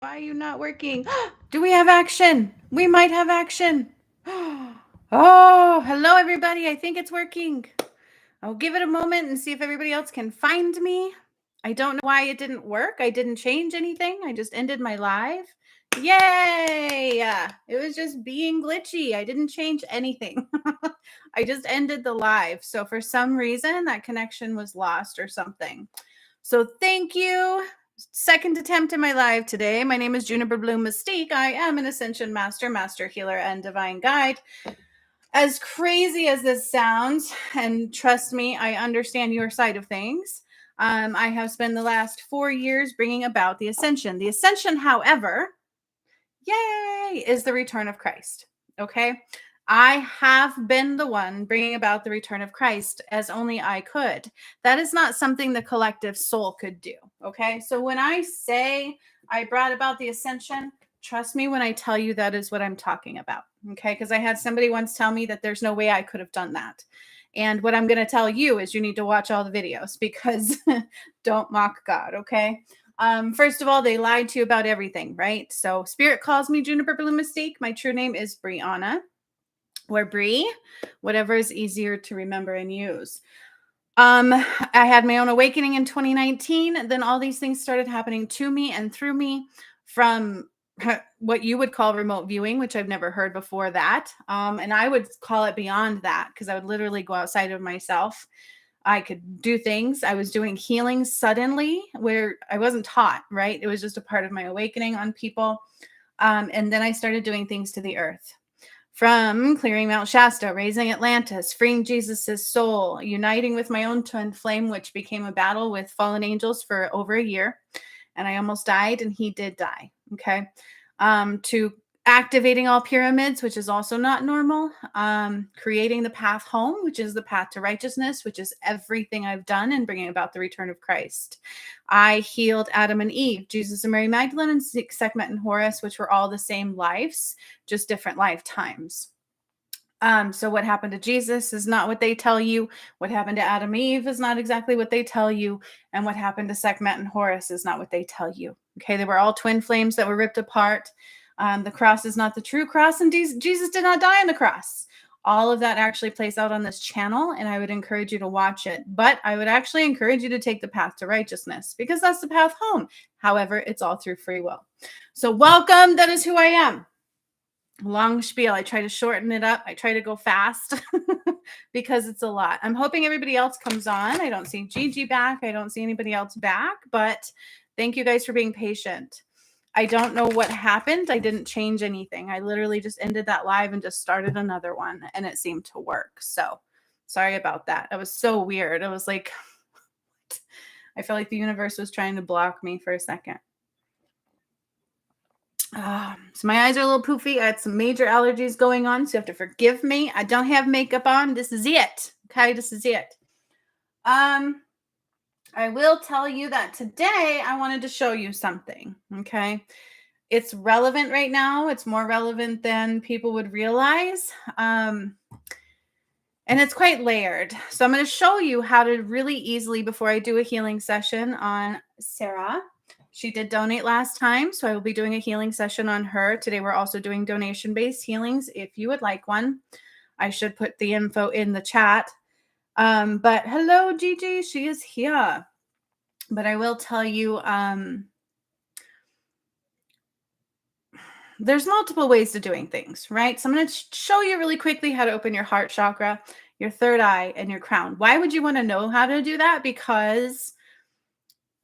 Why are you not working? Do we have action? We might have action. Oh, hello, everybody. I think it's working. I'll give it a moment and see if everybody else can find me. I don't know why it didn't work. I didn't change anything. I just ended my live. Yay! It was just being glitchy. I didn't change anything. I just ended the live. So for some reason, that connection was lost or something. So thank you. Second attempt in my live today. My name is Juniper Bloom Mystique. I am an Ascension Master, Master Healer, and Divine Guide. As crazy as this sounds, and trust me, I understand your side of things. I have spent the last 4 years bringing about the ascension. The ascension, however, yay, is the return of Christ. Okay. I have been the one bringing about the return of Christ as only I could. That is not something the collective soul could do. Okay. So when I say I brought about the ascension, trust me when I tell you that is what I'm talking about. Okay. Because I had somebody once tell me that there's no way I could have done that. And what I'm going to tell you is you need to watch all the videos because don't mock God. Okay. First of all, they lied to you about everything, right? So Spirit calls me Juniper Bloom Mystique. My true name is Brianna or Bree, whatever is easier to remember and use. I had my own awakening in 2019. Then all these things started happening to me and through me from what you would call remote viewing, which I've never heard before that. And I would call it beyond that because I would literally go outside of myself. I could do things. I was doing healing suddenly where I wasn't taught, right? It was just a part of my awakening on people. And then I started doing things to the earth. From clearing Mount Shasta, raising Atlantis, freeing Jesus's soul, uniting with my own twin flame, which became a battle with fallen angels for over a year. And I almost died, and he did die. Okay. To activating all pyramids, which is also not normal, creating the path home, which is the path to righteousness, which is everything I've done in bringing about the return of Christ. I healed Adam and Eve, Jesus and Mary Magdalene, and Sekhmet and Horus, which were all the same lives, just different lifetimes. So what happened to Jesus is not what they tell you. What happened to Adam and Eve is not exactly what they tell you. And what happened to Sekhmet and Horus is not what they tell you. Okay, they were all twin flames that were ripped apart. The cross is not the true cross, and Jesus did not die on the cross. All of that actually plays out on this channel, and I would encourage you to watch it. But I would actually encourage you to take the path to righteousness because that's the path home. However, it's all through free will. So welcome. That is who I am. Long spiel. I try to shorten it up. I try to go fast because it's a lot. I'm hoping everybody else comes on. I don't see Gigi back. I don't see anybody else back, but thank you guys for being patient. I don't know what happened. I didn't change anything. I literally just ended that live and just started another one, and it seemed to work. So sorry about that. It was so weird. It was like, I felt like the universe was trying to block me for a second. So my eyes are a little poofy. I had some major allergies going on, so you have to forgive me. I don't have makeup on. This is it. Okay, this is it. I will tell you that today I wanted to show you something. Okay. It's relevant right now. It's more relevant than people would realize. And it's quite layered. So I'm going to show you how to really easily, before I do a healing session on Sarah. She did donate last time, so I will be doing a healing session on her. Today we're also doing donation-based healings if you would like one. I should put the info in the chat. But hello, Gigi. She is here. But I will tell you, there's multiple ways to doing things, right? So I'm going to show you really quickly how to open your heart chakra, your third eye, and your crown. Why would you want to know how to do that? Because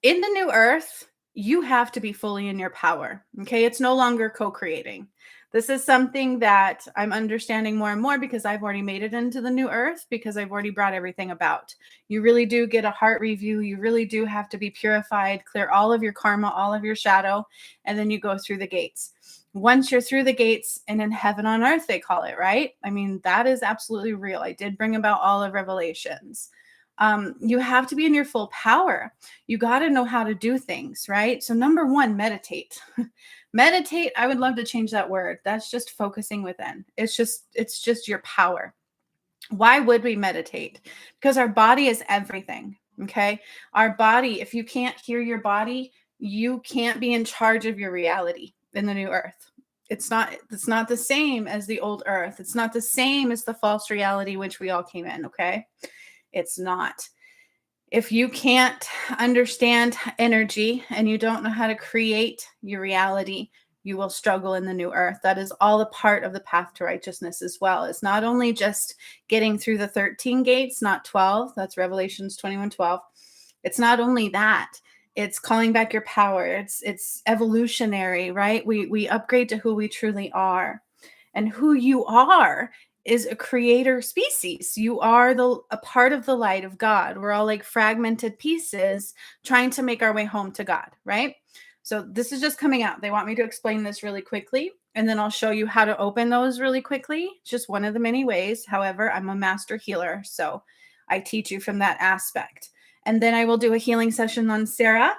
in the new earth, you have to be fully in your power. Okay. It's no longer co-creating. This is something that I'm understanding more and more because I've already made it into the new earth because I've already brought everything about. You really do get a heart review. You really do have to be purified, clear all of your karma, all of your shadow, and then you go through the gates. Once you're through the gates and in heaven on earth, they call it, right? I mean, that is absolutely real. I did bring about all of Revelations. You have to be in your full power. You got to know how to do things, right? So number one, meditate. Meditate, I would love to change that word. That's just focusing within. It's just your power. Why would we meditate? Because our body is everything, okay? Our body, if you can't hear your body, you can't be in charge of your reality in the new earth. It's not the same as the old earth. It's not the same as the false reality which we all came in, okay? It's not. If you can't understand energy and you don't know how to create your reality, you will struggle in the new earth. That is all a part of the path to righteousness as well. It's not only just getting through the 13 gates, not 12. That's Revelations 21:12. It's not only that. It's calling back your power. It's evolutionary, right? We upgrade to who we truly are. And who you are is a creator species. You are a part of the light of God. We're all like fragmented pieces trying to make our way home to God, right? So this is just coming out. They want me to explain this really quickly, and then I'll show you how to open those really quickly. Just one of the many ways. However, I'm a master healer, so I teach you from that aspect. And then I will do a healing session on Sarah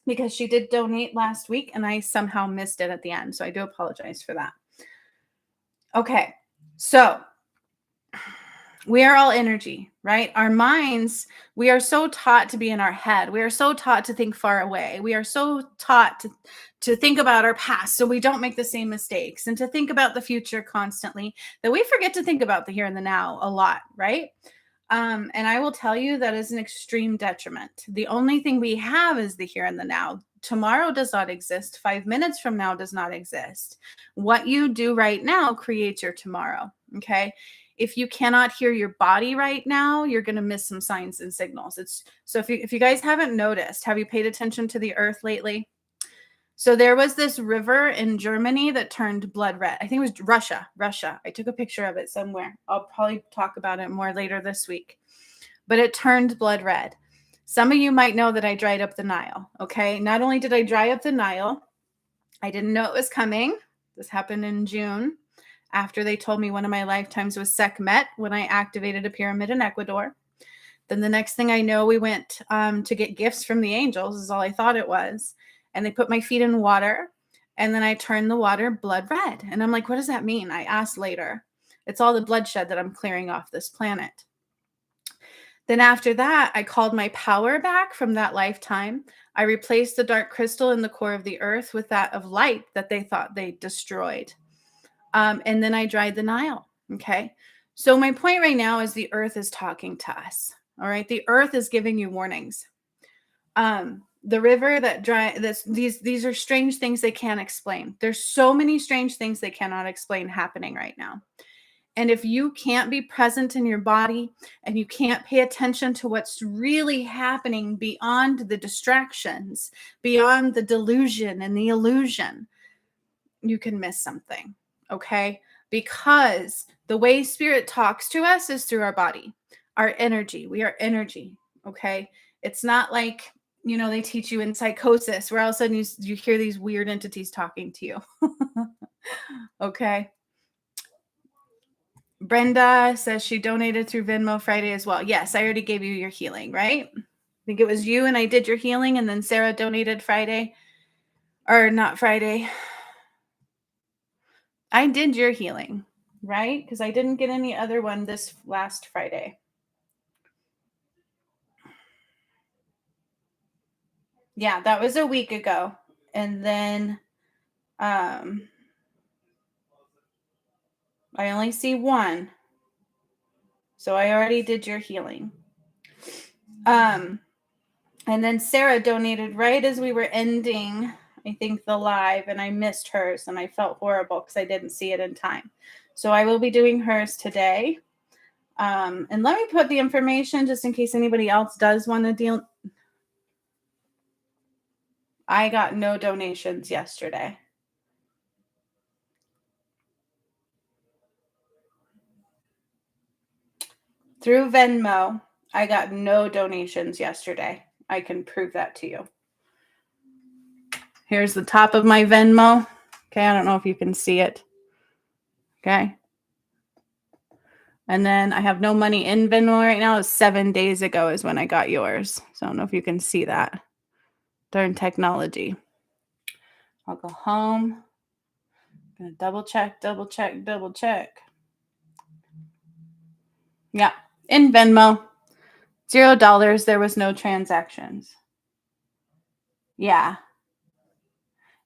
because she did donate last week and I somehow missed it at the end. So I do apologize for that. Okay, so we are all energy, right? Our minds, we are so taught to be in our head. We are so taught to think far away. We are so taught to think about our past so we don't make the same mistakes and to think about the future constantly that we forget to think about the here and the now a lot, right? And I will tell you that is an extreme detriment. The only thing we have is the here and the now. Tomorrow does not exist. 5 minutes from now does not exist. What you do right now creates your tomorrow. Okay. If you cannot hear your body right now, you're going to miss some signs and signals. It's so if you guys haven't noticed, have you paid attention to the earth lately? So there was this river in Germany that turned blood red. I think it was Russia. I took a picture of it somewhere. I'll probably talk about it more later this week. But it turned blood red. Some of you might know that I dried up the Nile, okay? Not only did I dry up the Nile, I didn't know it was coming. This happened in June after they told me one of my lifetimes was Sekhmet when I activated a pyramid in Ecuador. Then the next thing I know, we went to get gifts from the angels, is all I thought it was. And they put my feet in water. And then I turned the water blood red. And I'm like, what does that mean? I asked later. It's all the bloodshed that I'm clearing off this planet. Then after that, I called my power back from that lifetime. I replaced the dark crystal in the core of the earth with that of light that they thought they destroyed. And then I dried the Nile. Okay. So my point right now is the earth is talking to us. All right. The earth is giving you warnings. The river that these are strange things they can't explain. There's so many strange things they cannot explain happening right now. And if you can't be present in your body and you can't pay attention to what's really happening beyond the distractions, beyond the delusion and the illusion, you can miss something. Okay? Because the way spirit talks to us is through our body, our energy. We are energy. Okay? It's not like, they teach you in psychosis where all of a sudden you hear these weird entities talking to you. Okay? Brenda says she donated through Venmo Friday as well. Yes, I already gave you your healing, right? I think it was you and I did your healing, and then Sarah donated Friday. Or not Friday. I did your healing, right? Because I didn't get any other one this last Friday. Yeah, that was a week ago. And then I only see one. So I already did your healing. And then Sarah donated right as we were ending, I think, the live, and I missed hers, and I felt horrible because I didn't see it in time. So I will be doing hers today. And let me put the information just in case anybody else does want to deal. I got no donations yesterday. Through Venmo, I got no donations yesterday. I can prove that to you. Here's the top of my Venmo. Okay, I don't know if you can see it. Okay. And then I have no money in Venmo right now. 7 days ago is when I got yours. So I don't know if you can see that. Darn technology. I'll go home. I'm gonna double check. Yeah, in Venmo, $0. There was no transactions. Yeah.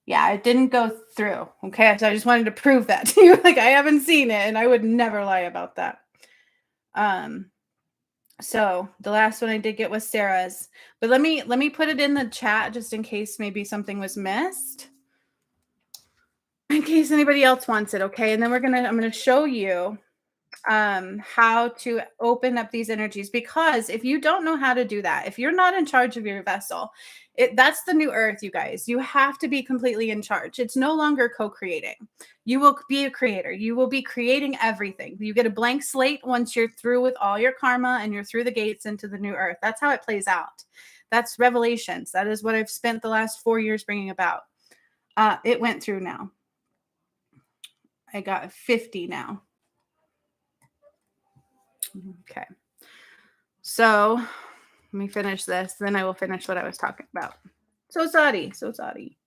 Yeah, it didn't go through. Okay. So I just wanted to prove that to you. Like I haven't seen it and I would never lie about that. Um, so the last one I did get was Sarah's. But let me put it in the chat just in case maybe something was missed. In case anybody else wants it, okay? And then I'm gonna show you how to open up these energies, because if you don't know how to do that, if you're not in charge of your vessel, that's the new earth, you guys. You have to be completely in charge. It's no longer co-creating. You will be a creator. You will be creating everything. You get a blank slate once you're through with all your karma and you're through the gates into the new earth. That's how it plays out. That's revelations. That is what I've spent the last 4 years bringing about. It went through now. I got 50 now. Okay. So let me finish this, then I will finish what I was talking about. So sorry, so sorry.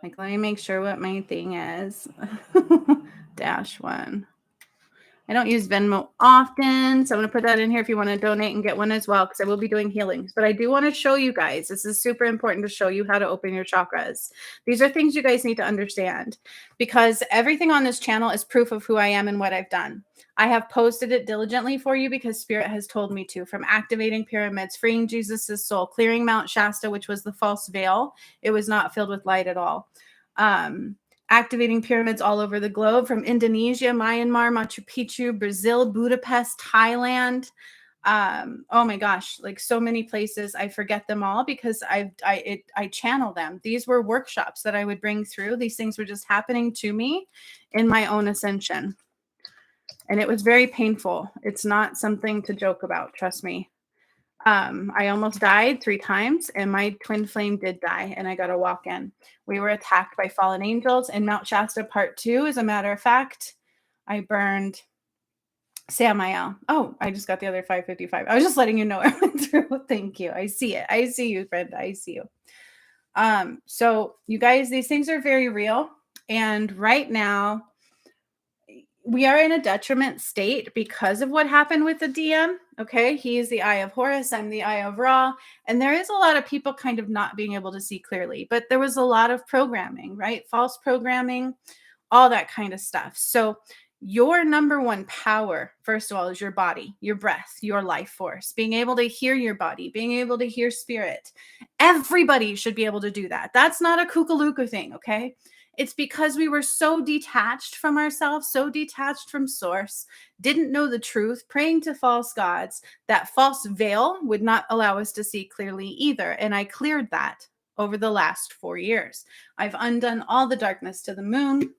Like, let me make sure what my thing is. -1. I don't use Venmo often, so I'm going to put that in here if you want to donate and get one as well, because I will be doing healings. But I do want to show you guys, this is super important to show you how to open your chakras. These are things you guys need to understand, because everything on this channel is proof of who I am and what I've done. I have posted it diligently for you because Spirit has told me to, from activating pyramids, freeing Jesus's soul, clearing Mount Shasta, which was the false veil. It was not filled with light at all. Activating pyramids all over the globe, from Indonesia, Myanmar, Machu Picchu, Brazil, Budapest, Thailand. Oh my gosh, like so many places. I forget them all because I channel them. These were workshops that I would bring through. These things were just happening to me in my own ascension. And it was very painful. It's not something to joke about, trust me. I almost died 3 times, and my twin flame did die, and I got a walk in. We were attacked by fallen angels in Mount Shasta Part 2. As a matter of fact, I burned Samael. Oh, I just got the other 555. I was just letting you know I went through. Thank you. I see it. I see you, friend. I see you. So you guys, these things are very real. And right now, we are in a detriment state because of what happened with the DM. Okay. He is the eye of Horus. I'm the eye of Ra. And there is a lot of people kind of not being able to see clearly, but there was a lot of programming, right? False programming, all that kind of stuff. So your number one power, first of all, is your body, your breath, your life force, being able to hear your body, being able to hear spirit. Everybody should be able to do that. That's not a kookaluka thing. Okay. It's because we were so detached from ourselves, so detached from source, didn't know the truth, praying to false gods. That false veil would not allow us to see clearly either. And I cleared that over the last 4 years. I've undone all the darkness to the moon.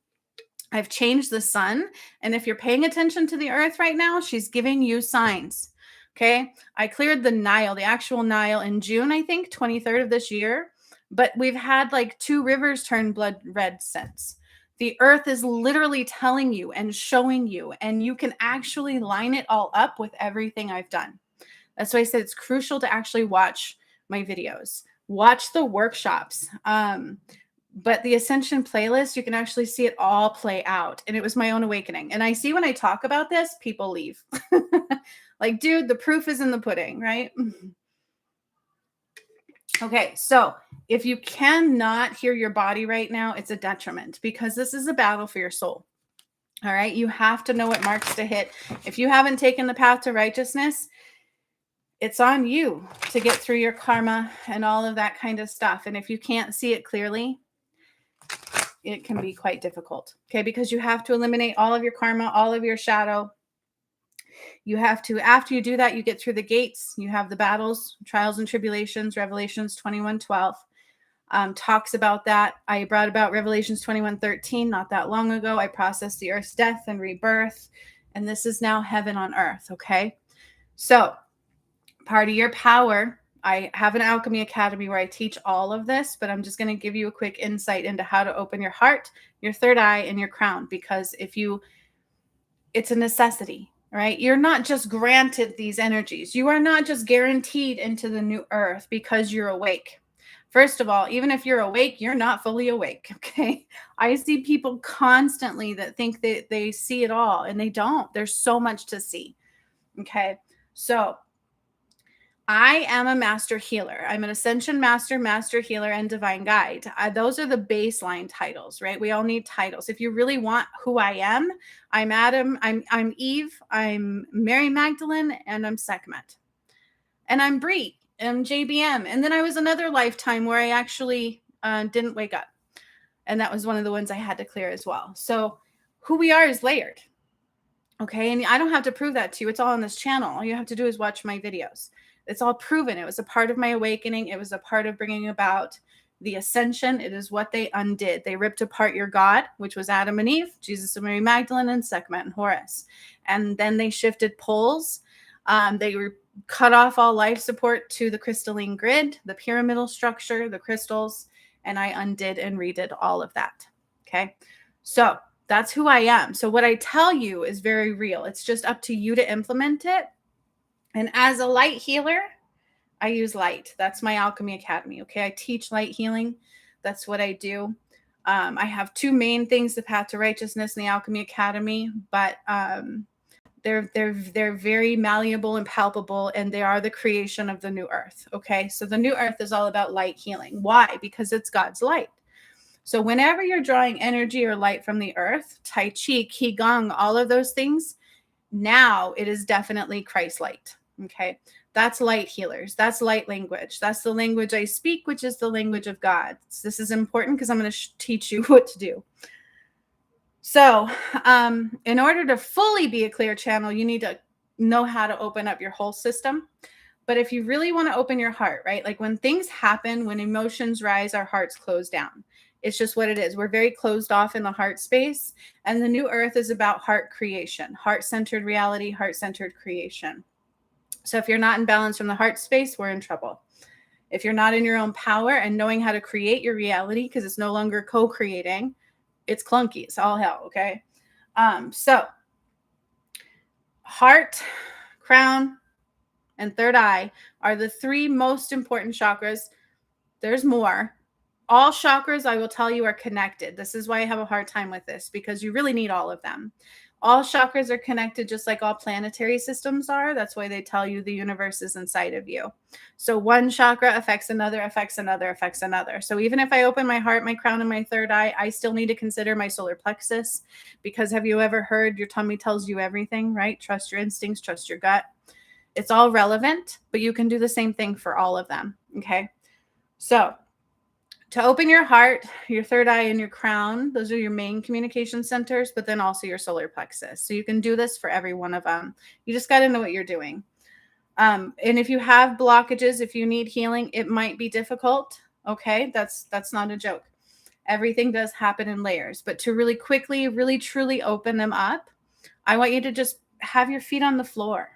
I've changed the sun. And if you're paying attention to the earth right now, she's giving you signs. Okay. I cleared the Nile, the actual Nile, in June, I think, 23rd of this year. But we've had like 2 rivers turn blood red since. The earth is literally telling you and showing you, and you can actually line it all up with everything I've done. That's why I said it's crucial to actually watch my videos, watch the workshops. But the Ascension playlist, you can actually see it all play out. And it was my own awakening. And I see when I talk about this, people leave. Like, dude, the proof is in the pudding, right? Okay, so if you cannot hear your body right now, it's a detriment, because this is a battle for your soul. All right, you have to know what marks to hit. If you haven't taken the path to righteousness, it's on you to get through your karma and all of that kind of stuff. And if you can't see it clearly, it can be quite difficult. Okay, because you have to eliminate all of your karma, all of your shadow. You have to, after you do that, you get through the gates. You have the battles, trials and tribulations. Revelations 21:12 talks about that. I brought about Revelations 21:13 not that long ago. I processed the earth's death and rebirth, and this is now heaven on earth. Okay, so part of your power, I have an alchemy academy where I teach all of this, but I'm just going to give you a quick insight into how to open your heart, your third eye, and your crown. Because it's a necessity, right? You're not just granted these energies. You are not just guaranteed into the new earth because you're awake. First of all, even if you're awake, you're not fully awake. Okay. I see people constantly that think that they see it all, and they don't. There's so much to see. Okay. So I am a master healer. I'm an ascension master, master healer, and divine guide. Those are the baseline titles, right? We all need titles. If you really want who I am, I'm Adam, I'm Eve, I'm Mary Magdalene, and I'm Sekhmet. And I'm Bree, I'm JBM. And then I was another lifetime where I actually didn't wake up. And that was one of the ones I had to clear as well. So who we are is layered. Okay. And I don't have to prove that to you. It's all on this channel. All you have to do is watch my videos. It's all proven. It was a part of my awakening. It was a part of bringing about the ascension. It is what they undid. They ripped apart your God, which was Adam and Eve, Jesus and Mary Magdalene, and Sekhmet and Horus. And then they shifted poles. They cut off all life support to the crystalline grid, the pyramidal structure, the crystals, and I undid and redid all of that. Okay. So that's who I am. So what I tell you is very real. It's just up to you to implement it. And as a light healer, I use light. That's my Alchemy Academy. Okay. I teach light healing. That's what I do. I have two main things, the path to righteousness and the Alchemy Academy, but they're very malleable and palpable, and they are the creation of the new earth. Okay. So the new earth is all about light healing. Why? Because it's God's light. So whenever you're drawing energy or light from the earth, Tai Chi, Qigong, all of those things, now it is definitely Christ light. Okay. That's light healers. That's light language. That's the language I speak, which is the language of God. So this is important because I'm going to teach you what to do. So in order to fully be a clear channel, you need to know how to open up your whole system. But if you really want to open your heart, right? Like when things happen, when emotions rise, our hearts close down. It's just what it is. We're very closed off in the heart space. And the new earth is about heart creation, heart-centered reality, heart-centered creation. So if you're not in balance from the heart space, we're in trouble. If you're not in your own power and knowing how to create your reality, because it's no longer co-creating, it's clunky. It's all hell, okay? So heart, crown, and third eye are the three most important chakras. There's more. All chakras, I will tell you, are connected. This is why I have a hard time with this, because you really need all of them. All chakras are connected just like all planetary systems are. That's why they tell you the universe is inside of you. So one chakra affects another, affects another, affects another. So even if I open my heart, my crown, and my third eye, I still need to consider my solar plexus, because have you ever heard your tummy tells you everything, right? Trust your instincts, trust your gut. It's all relevant, but you can do the same thing for all of them, okay? So to open your heart, your third eye, and your crown, those are your main communication centers, but then also your solar plexus. So you can do this for every one of them. You just got to know what you're doing. And if you have blockages, if you need healing, it might be difficult. Okay, that's not a joke. Everything does happen in layers, but to really quickly, really truly open them up, I want you to just have your feet on the floor.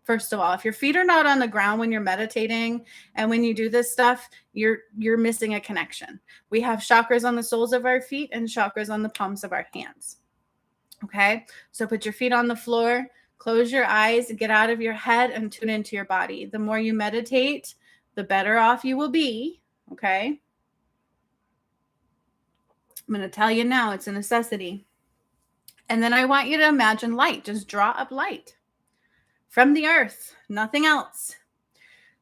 First of all, if your feet are not on the ground when you're meditating and when you do this stuff, you're missing a connection. We have chakras on the soles of our feet and chakras on the palms of our hands. Okay, so put your feet on the floor, close your eyes, get out of your head, and tune into your body. The more you meditate, the better off you will be. Okay, I'm going to tell you now, it's a necessity. And then I want you to imagine light. Just draw up light from the earth, nothing else.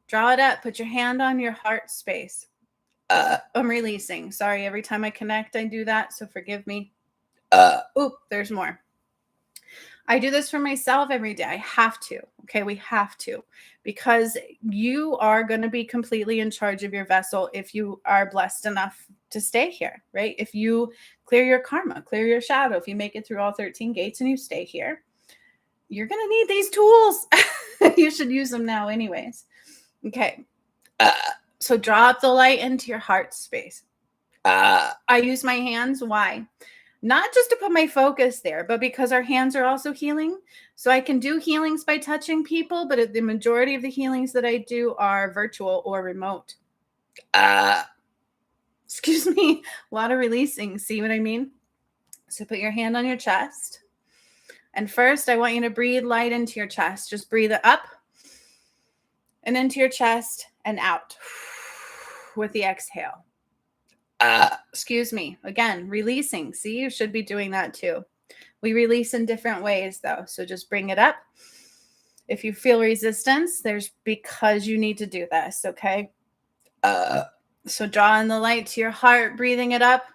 Draw it up. Put your hand on your heart space. I'm releasing. Sorry, every time I connect, I do that, so forgive me. Oop, there's more. I do this for myself every day. I have to. Okay, we have to, because you are going to be completely in charge of your vessel if you are blessed enough to stay here, right? If you clear your karma, clear your shadow, if you make it through all 13 gates and you stay here, you're going to need these tools. You should use them now anyways. Okay. So draw up the light into your heart space. I use my hands. Why? Not just to put my focus there, but because our hands are also healing. So I can do healings by touching people, but the majority of the healings that I do are virtual or remote. Excuse me. A lot of releasing. See what I mean? So put your hand on your chest. And first, I want you to breathe light into your chest. Just breathe it up and into your chest and out with the exhale. Excuse me. Again, releasing. See, you should be doing that too. We release in different ways though. So just bring it up If you feel resistance, there's because you need to do this, okay? So draw in the light to your heart, breathing it up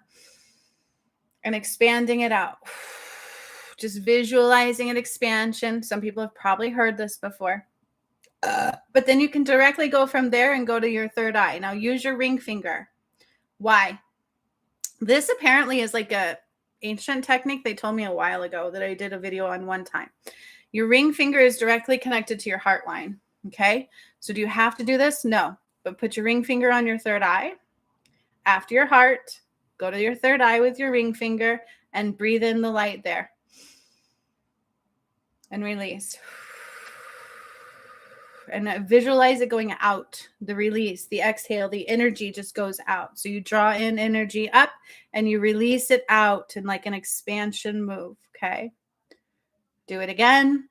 and expanding it out. Just visualizing an expansion. Some people have probably heard this before. But then you can directly go from there and go to your third eye. Now use your ring finger. Why? This apparently is like a ancient technique. They told me a while ago that I did a video on one time. Your ring finger is directly connected to your heart line. Okay. So do you have to do this? No. But put your ring finger on your third eye. After your heart, go to your third eye with your ring finger and breathe in the light there. And release. And visualize it going out, the release, the exhale, the energy just goes out. So you draw in energy up and you release it out in like an expansion move. Okay. Do it again.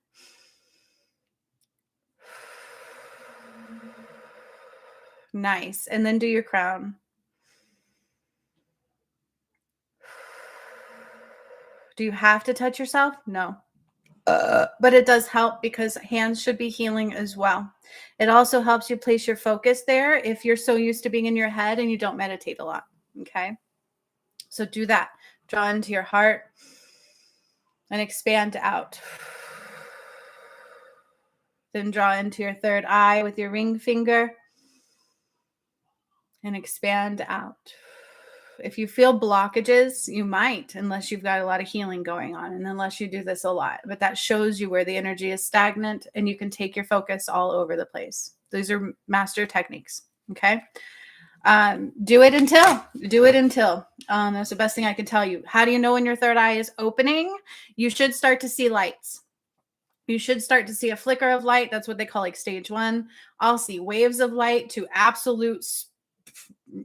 Nice. And then do your crown. Do you have to touch yourself? No. But it does help because hands should be healing as well. It also helps you place your focus there if you're so used to being in your head and you don't meditate a lot. Okay. So do that. Draw into your heart and expand out. Then draw into your third eye with your ring finger and expand out. If you feel blockages, you might, unless you've got a lot of healing going on and unless you do this a lot. But that shows you where the energy is stagnant and you can take your focus all over the place. These are master techniques. Okay. Do it until. That's the best thing I can tell you. How do you know when your third eye is opening? You should start to see lights. You should start to see a flicker of light. That's what they call like stage 1. I'll see waves of light to absolute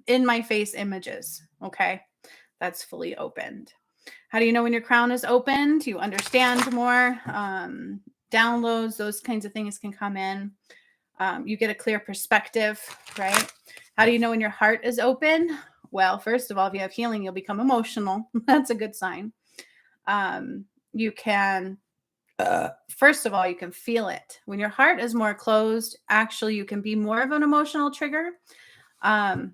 in my face images. Okay. That's fully opened. How do you know when your crown is opened? You understand more. Downloads, those kinds of things can come in. You get a clear perspective, right? How do you know when your heart is open? Well, first of all, if you have healing, you'll become emotional. That's a good sign. You can, first of all, you can feel it. When your heart is more closed, actually, you can be more of an emotional trigger.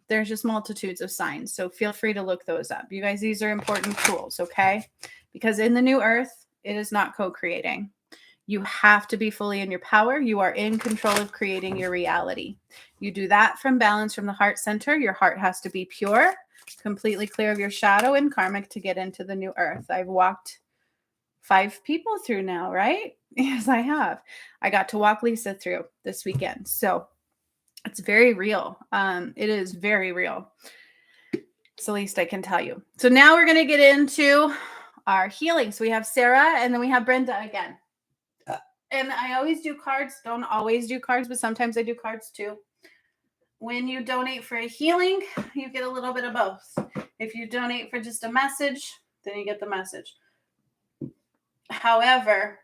There's just multitudes of signs. So feel free to look those up. You guys, these are important tools, okay? Because in the new earth, it is not co-creating. You have to be fully in your power. You are in control of creating your reality. You do that from balance from the heart center. Your heart has to be pure, completely clear of your shadow and karmic to get into the new earth. I've walked 5 people through now, right? Yes, I have. I got to walk Lisa through this weekend. So it's very real. It is very real. It's the least I can tell you. So now we're going to get into our healing. So we have Sarah and then we have Brenda again. And I always do cards. Don't always do cards, but sometimes I do cards too. When you donate for a healing, you get a little bit of both. If you donate for just a message, then you get the message. However,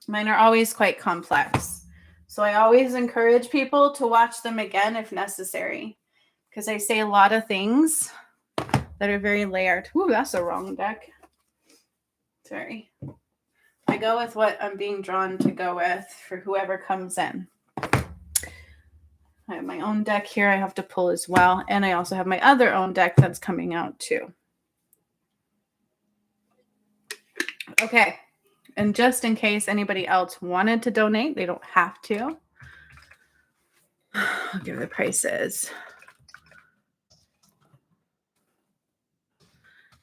mine are always quite complex. So I always encourage people to watch them again if necessary, because I say a lot of things that are very layered. Ooh, that's the wrong deck. Sorry. I go with what I'm being drawn to go with for whoever comes in. I have my own deck here I have to pull as well. And I also have my other own deck that's coming out too. Okay. And just in case anybody else wanted to donate, they don't have to. I'll give the prices.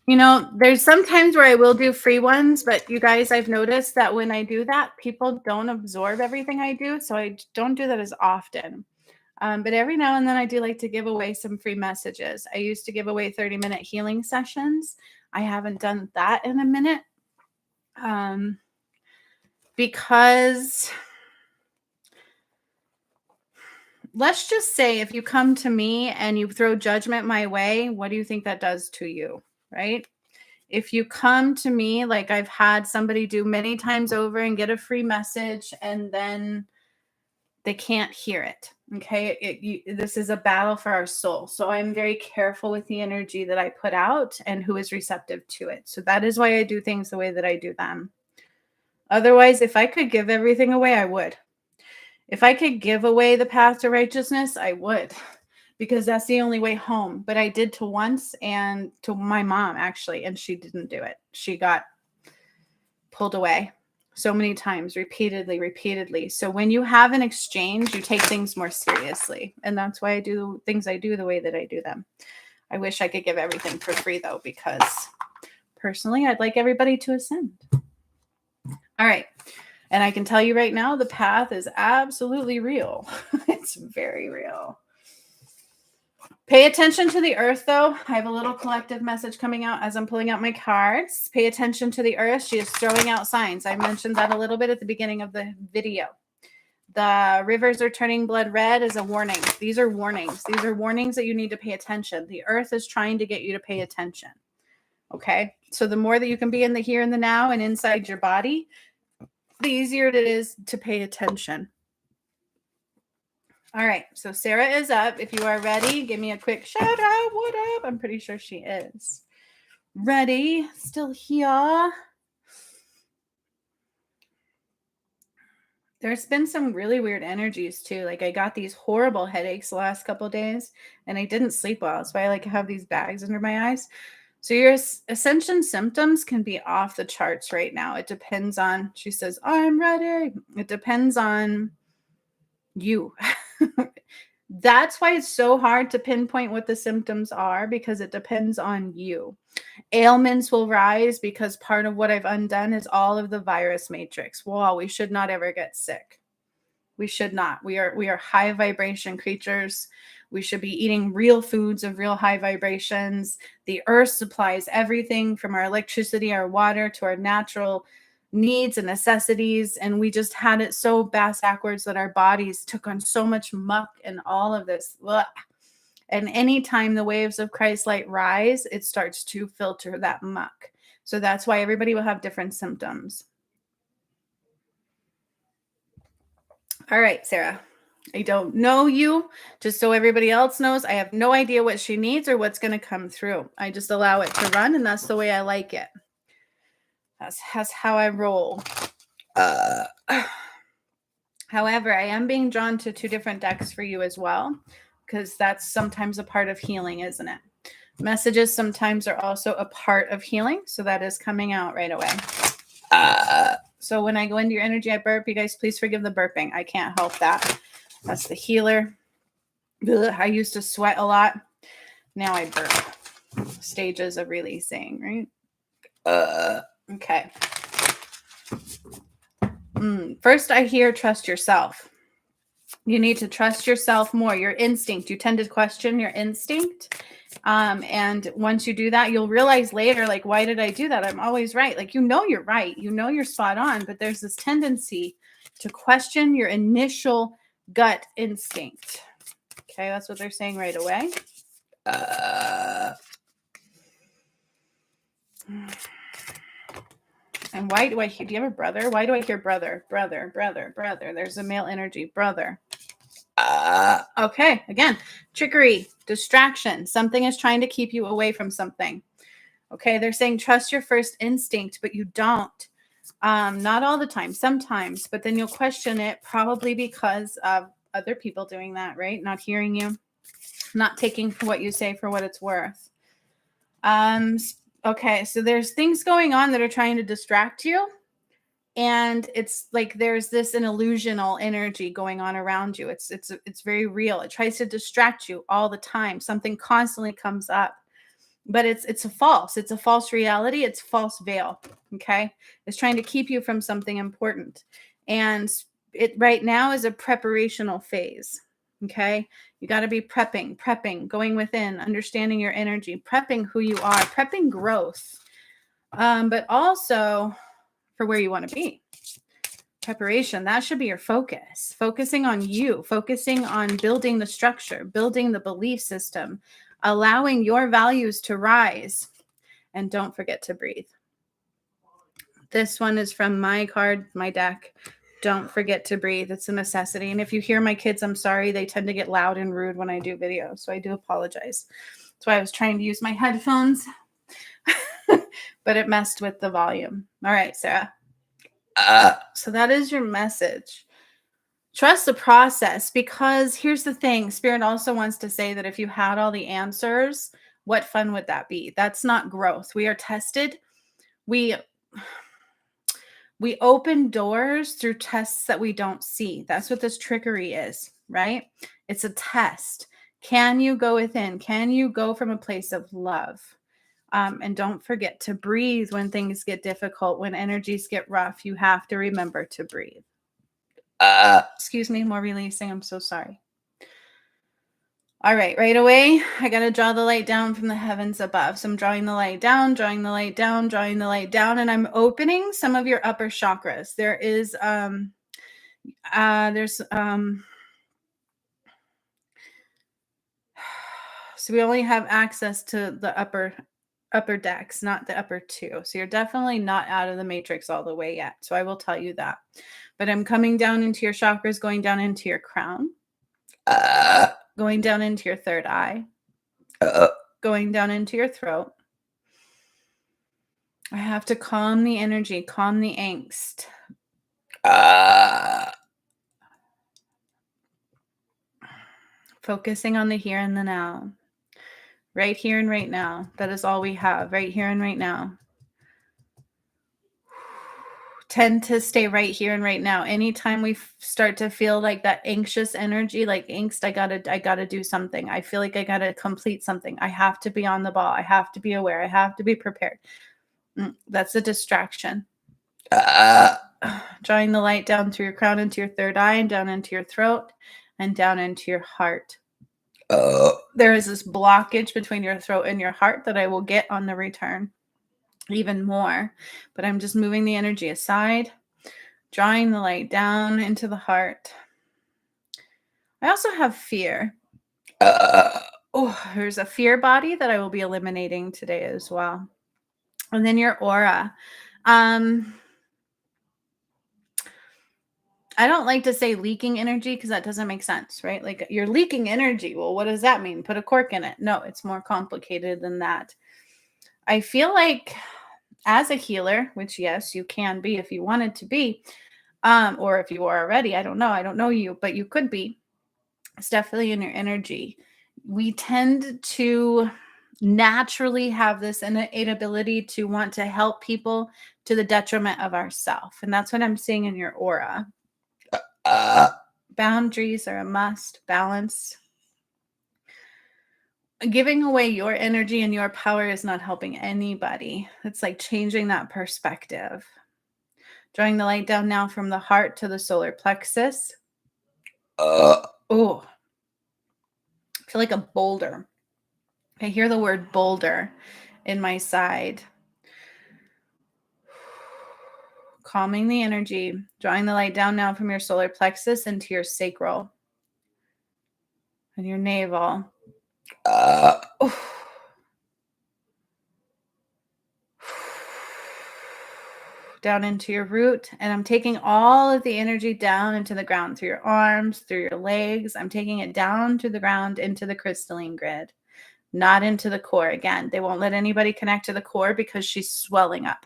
You know, there's sometimes where I will do free ones, but you guys, I've noticed that when I do that, people don't absorb everything I do. So I don't do that as often. But every now and then I do like to give away some free messages. I used to give away 30-minute healing sessions. I haven't done that in a minute. Because let's just say if you come to me and you throw judgment my way, what do you think that does to you, right? If you come to me, like I've had somebody do many times over and get a free message and then they can't hear it. Okay. This is a battle for our soul. So I'm very careful with the energy that I put out and who is receptive to it. So that is why I do things the way that I do them. Otherwise, if I could give everything away, I would. If I could give away the path to righteousness, I would, because that's the only way home. But I did to once, and to my mom, actually, and she didn't do it. She got pulled away so many times, repeatedly. So when you have an exchange, you take things more seriously. And that's why I do things I do the way that I do them. I wish I could give everything for free, though, because personally, I'd like everybody to ascend. All right. And I can tell you right now, the path is absolutely real. It's very real. Pay attention to the earth, though. I have a little collective message coming out as I'm pulling out my cards. Pay attention to the earth. She is throwing out signs. I mentioned that a little bit at the beginning of the video. The rivers are turning blood red is a warning. These are warnings. These are warnings that you need to pay attention. The earth is trying to get you to pay attention. Okay? So the more that you can be in the here and the now and inside your body, the easier it is to pay attention. All right, so Sarah is up. If you are ready, give me a quick shout out. What up? I'm pretty sure she is. Ready? Still here. There's been some really weird energies too. Like I got these horrible headaches the last couple of days, and I didn't sleep well. That's why I like have these bags under my eyes. So your ascension symptoms can be off the charts right now. It depends on, she says, I'm ready. It depends on you. That's why it's so hard to pinpoint what the symptoms are, because it depends on you. Ailments will rise because part of what I've undone is all of the virus matrix. Wow, we should not ever get sick. We should not. We are high vibration creatures. We should be eating real foods of real high vibrations. The earth supplies everything from our electricity, our water, to our natural needs and necessities, and we just had it so backwards that our bodies took on so much muck and all of this. Ugh. And anytime the waves of Christ light rise, it starts to filter that muck. So that's why everybody will have different symptoms. All right, Sarah. I don't know you. Just so everybody else knows, I have no idea what she needs or what's going to come through. I just allow it to run, and that's the way I like it. That's how I roll. However, I am being drawn to 2 different decks for you as well, because that's sometimes a part of healing, isn't it? Messages sometimes are also a part of healing, so that is coming out right away. So when I go into your energy, I burp. You guys, please forgive the burping. I can't help that. That's the healer. Ugh, I used to sweat a lot. Now I burp. Stages of releasing, right? Okay. First, I hear trust yourself. You need to trust yourself more. Your instinct. You tend to question your instinct. And once you do that, you'll realize later, like, why did I do that? I'm always right. Like, you're right. You're spot on. But there's this tendency to question your initial gut instinct. Okay, that's what they're saying right away. And why do you have a brother? Why do I hear brother? There's a male energy, brother. Okay, again, trickery, distraction. Something is trying to keep you away from something. Okay, they're saying trust your first instinct, but you don't. Not all the time, sometimes, but then you'll question it, probably because of other people doing that, right? Not hearing you, not taking what you say for what it's worth. Okay, so there's things going on that are trying to distract you. And it's like there's an illusional energy going on around you. It's very real. It tries to distract you all the time. Something constantly comes up. But it's a false reality. It's false veil. Okay? It's trying to keep you from something important. And it right now is a preparational phase. Okay? You got to be prepping, going within, understanding your energy, prepping who you are, prepping growth. But also for where you want to be. Preparation, that should be your focus. Focusing on you, focusing on building the structure, building the belief system, allowing your values to rise. And don't forget to breathe. This one is from my card, my deck. Don't forget to breathe. It's a necessity. And if you hear my kids, I'm sorry. They tend to get loud and rude when I do videos. So I do apologize. That's why I was trying to use my headphones. But it messed with the volume. All right, Sarah. So that is your message. Trust the process, because here's the thing. Spirit also wants to say that if you had all the answers, what fun would that be? That's not growth. We are tested. We open doors through tests that we don't see. That's what this trickery is, right? It's a test. Can you go within? Can you go from a place of love? And don't forget to breathe when things get difficult, when energies get rough. You have to remember to breathe. Excuse me, more releasing. I'm so sorry. All right away, I got to draw the light down from the heavens above. So I'm drawing the light down, drawing the light down, drawing the light down, and I'm opening some of your upper chakras. So we only have access to the upper decks, not the upper two. So you're definitely not out of the matrix all the way yet. So I will tell you that. But I'm coming down into your chakras, going down into your crown, going down into your third eye, going down into your throat. I have to calm the energy, calm the angst. Focusing on the here and the now. Right here and right now. That is all we have, right here and right now. Tend to stay right here and right now. Anytime we start to feel like that anxious energy, like angst, I gotta do something. I feel like I gotta complete something. I have to be on the ball. I have to be aware. I have to be prepared. That's a distraction. Drawing the light down through your crown into your third eye and down into your throat and down into your heart. There is this blockage between your throat and your heart that I will get on the return even more, but I'm just moving the energy aside, drawing the light down into the heart. I also have fear. There's a fear body that I will be eliminating today as well. And then your aura. I don't like to say leaking energy because that doesn't make sense, right? Like, you're leaking energy. Well, what does that mean? Put a cork in it. No, it's more complicated than that. I feel like as a healer, which yes, you can be if you wanted to be, or if you are already, I don't know you, but you could be. It's definitely in your energy. We tend to naturally have this innate ability to want to help people to the detriment of ourselves. And that's what I'm seeing in your aura. Boundaries are a must. Balance. Giving away your energy and your power is not helping anybody. It's like changing that perspective. Drawing the light down now from the heart to the solar plexus. Oh, I feel like a boulder. I hear the word boulder in my side. Calming the energy. Drawing the light down now from your solar plexus into your sacral and your navel. Down into your root, and I'm taking all of the energy down into the ground through your arms, through your legs. I'm taking it down to the ground into the crystalline grid, not into the core. Again, they won't let anybody connect to the core because she's swelling up.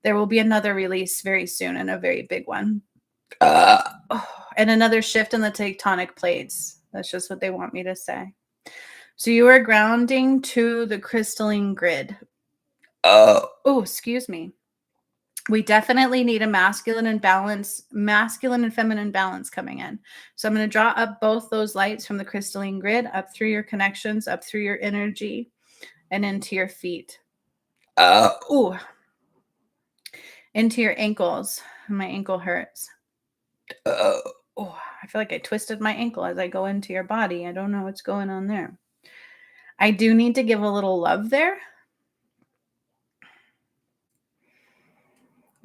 There will be another release very soon, and a very big one. And another shift in the tectonic plates. That's just what they want me to say. So you are grounding to the crystalline grid. Excuse me. We definitely need a masculine and feminine balance coming in. So I'm going to draw up both those lights from the crystalline grid up through your connections, up through your energy, and into your feet. Into your ankles. My ankle hurts. I feel like I twisted my ankle as I go into your body. I don't know what's going on there. I do need to give a little love there.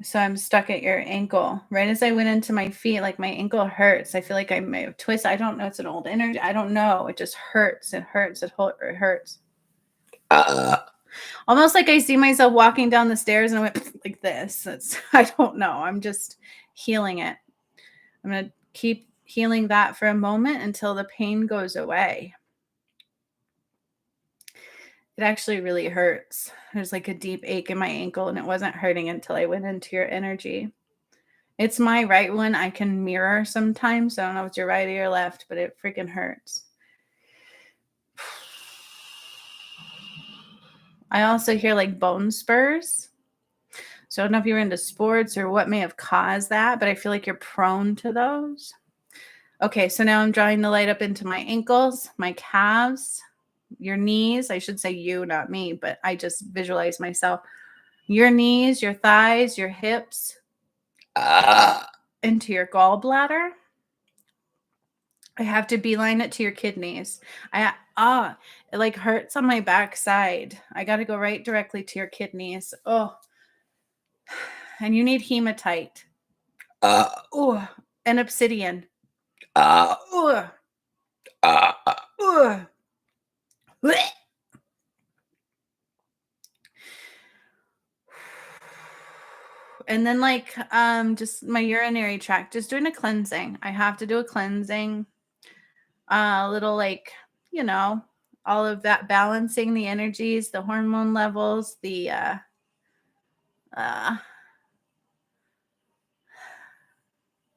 So I'm stuck at your ankle. Right as I went into my feet, like my ankle hurts. I feel like I may have twisted. I don't know. It's an old energy. I don't know. It just hurts. It hurts. It hurts. Almost like I see myself walking down the stairs and I went like this. I don't know. I'm just healing it. I'm going to keep healing that for a moment until the pain goes away. It actually really hurts. There's like a deep ache in my ankle, and it wasn't hurting until I went into your energy. It's my right one. I can mirror sometimes. I don't know if it's your right or your left, but it freaking hurts. I also hear like bone spurs. So I don't know if you're into sports or what may have caused that, but I feel like you're prone to those. Okay, so now I'm drawing the light up into my ankles, my calves, your knees. I should say you, not me, but I just visualize myself. Your knees, your thighs, your hips, into your gallbladder. I have to beeline it to your kidneys. It like hurts on my backside. I got to go right directly to your kidneys. Oh, and you need hematite. Oh, and obsidian. Oh, oh. And then like just my urinary tract, just doing a cleansing. I have to do a cleansing. A little like, you know, all of that balancing the energies, the hormone levels, the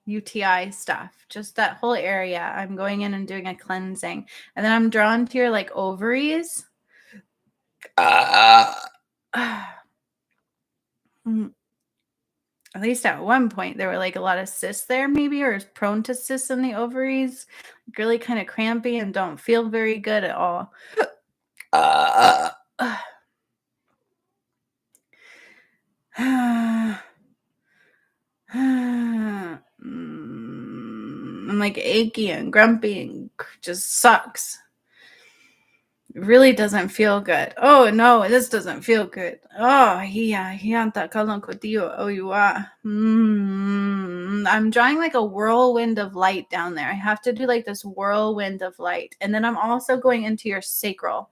UTI stuff, just that whole area. I'm going in and doing a cleansing. And then I'm drawn to your like ovaries. Mm. At least at one point, there were like a lot of cysts there, maybe, or prone to cysts in the ovaries. Really kind of crampy and don't feel very good at all. I'm like achy and grumpy and just sucks. It really doesn't feel good. Oh no, this doesn't feel good. Oh yeah, oh you are. I'm drawing like a whirlwind of light down there. I have to do like this whirlwind of light, and then I'm also going into your sacral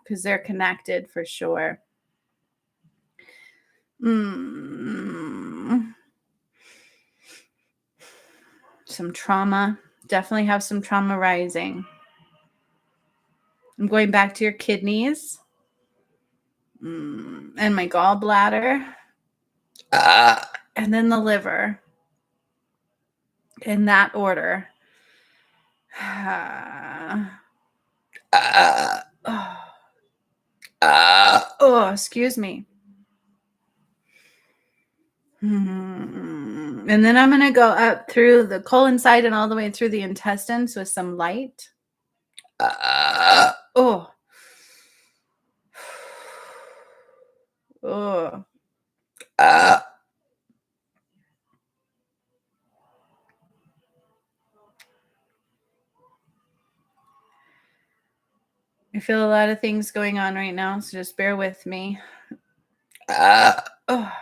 because they're connected for sure. Some trauma. Definitely have some trauma rising. I'm going back to your kidneys and my gallbladder and then the liver in that order. Oh, excuse me. And then I'm going to go up through the colon side and all the way through the intestines with some light. Oh. Oh. I feel a lot of things going on right now, so just bear with me. Oh.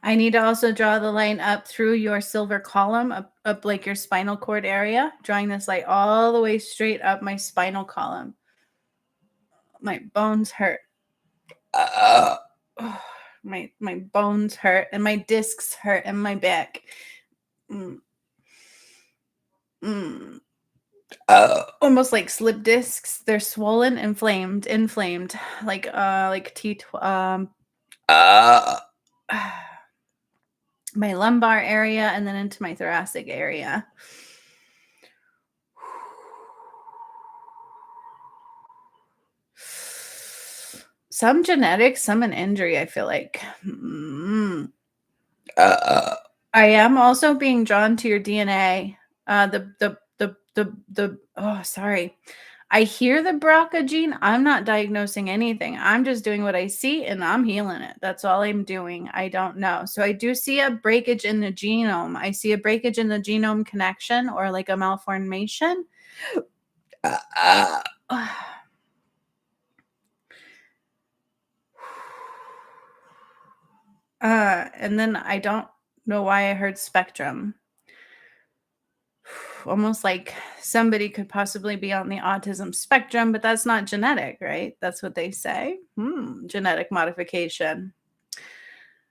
I need to also draw the line up through your silver column, up like your spinal cord area, drawing this light all the way straight up my spinal column. My bones hurt. Oh, my bones hurt and my discs hurt and my back. Almost like slip discs. They're swollen, inflamed, like my lumbar area and then into my thoracic area. Some genetics, some an injury, I feel like. I am also being drawn to your DNA. Sorry. I hear the BRCA gene. I'm not diagnosing anything. I'm just doing what I see and I'm healing it. That's all I'm doing. I don't know. So I do see a breakage in the genome. I see a breakage in the genome connection or like a malformation. And then I don't know why I heard spectrum. Almost like somebody could possibly be on the autism spectrum, but that's not genetic, right? That's what they say. Genetic modification.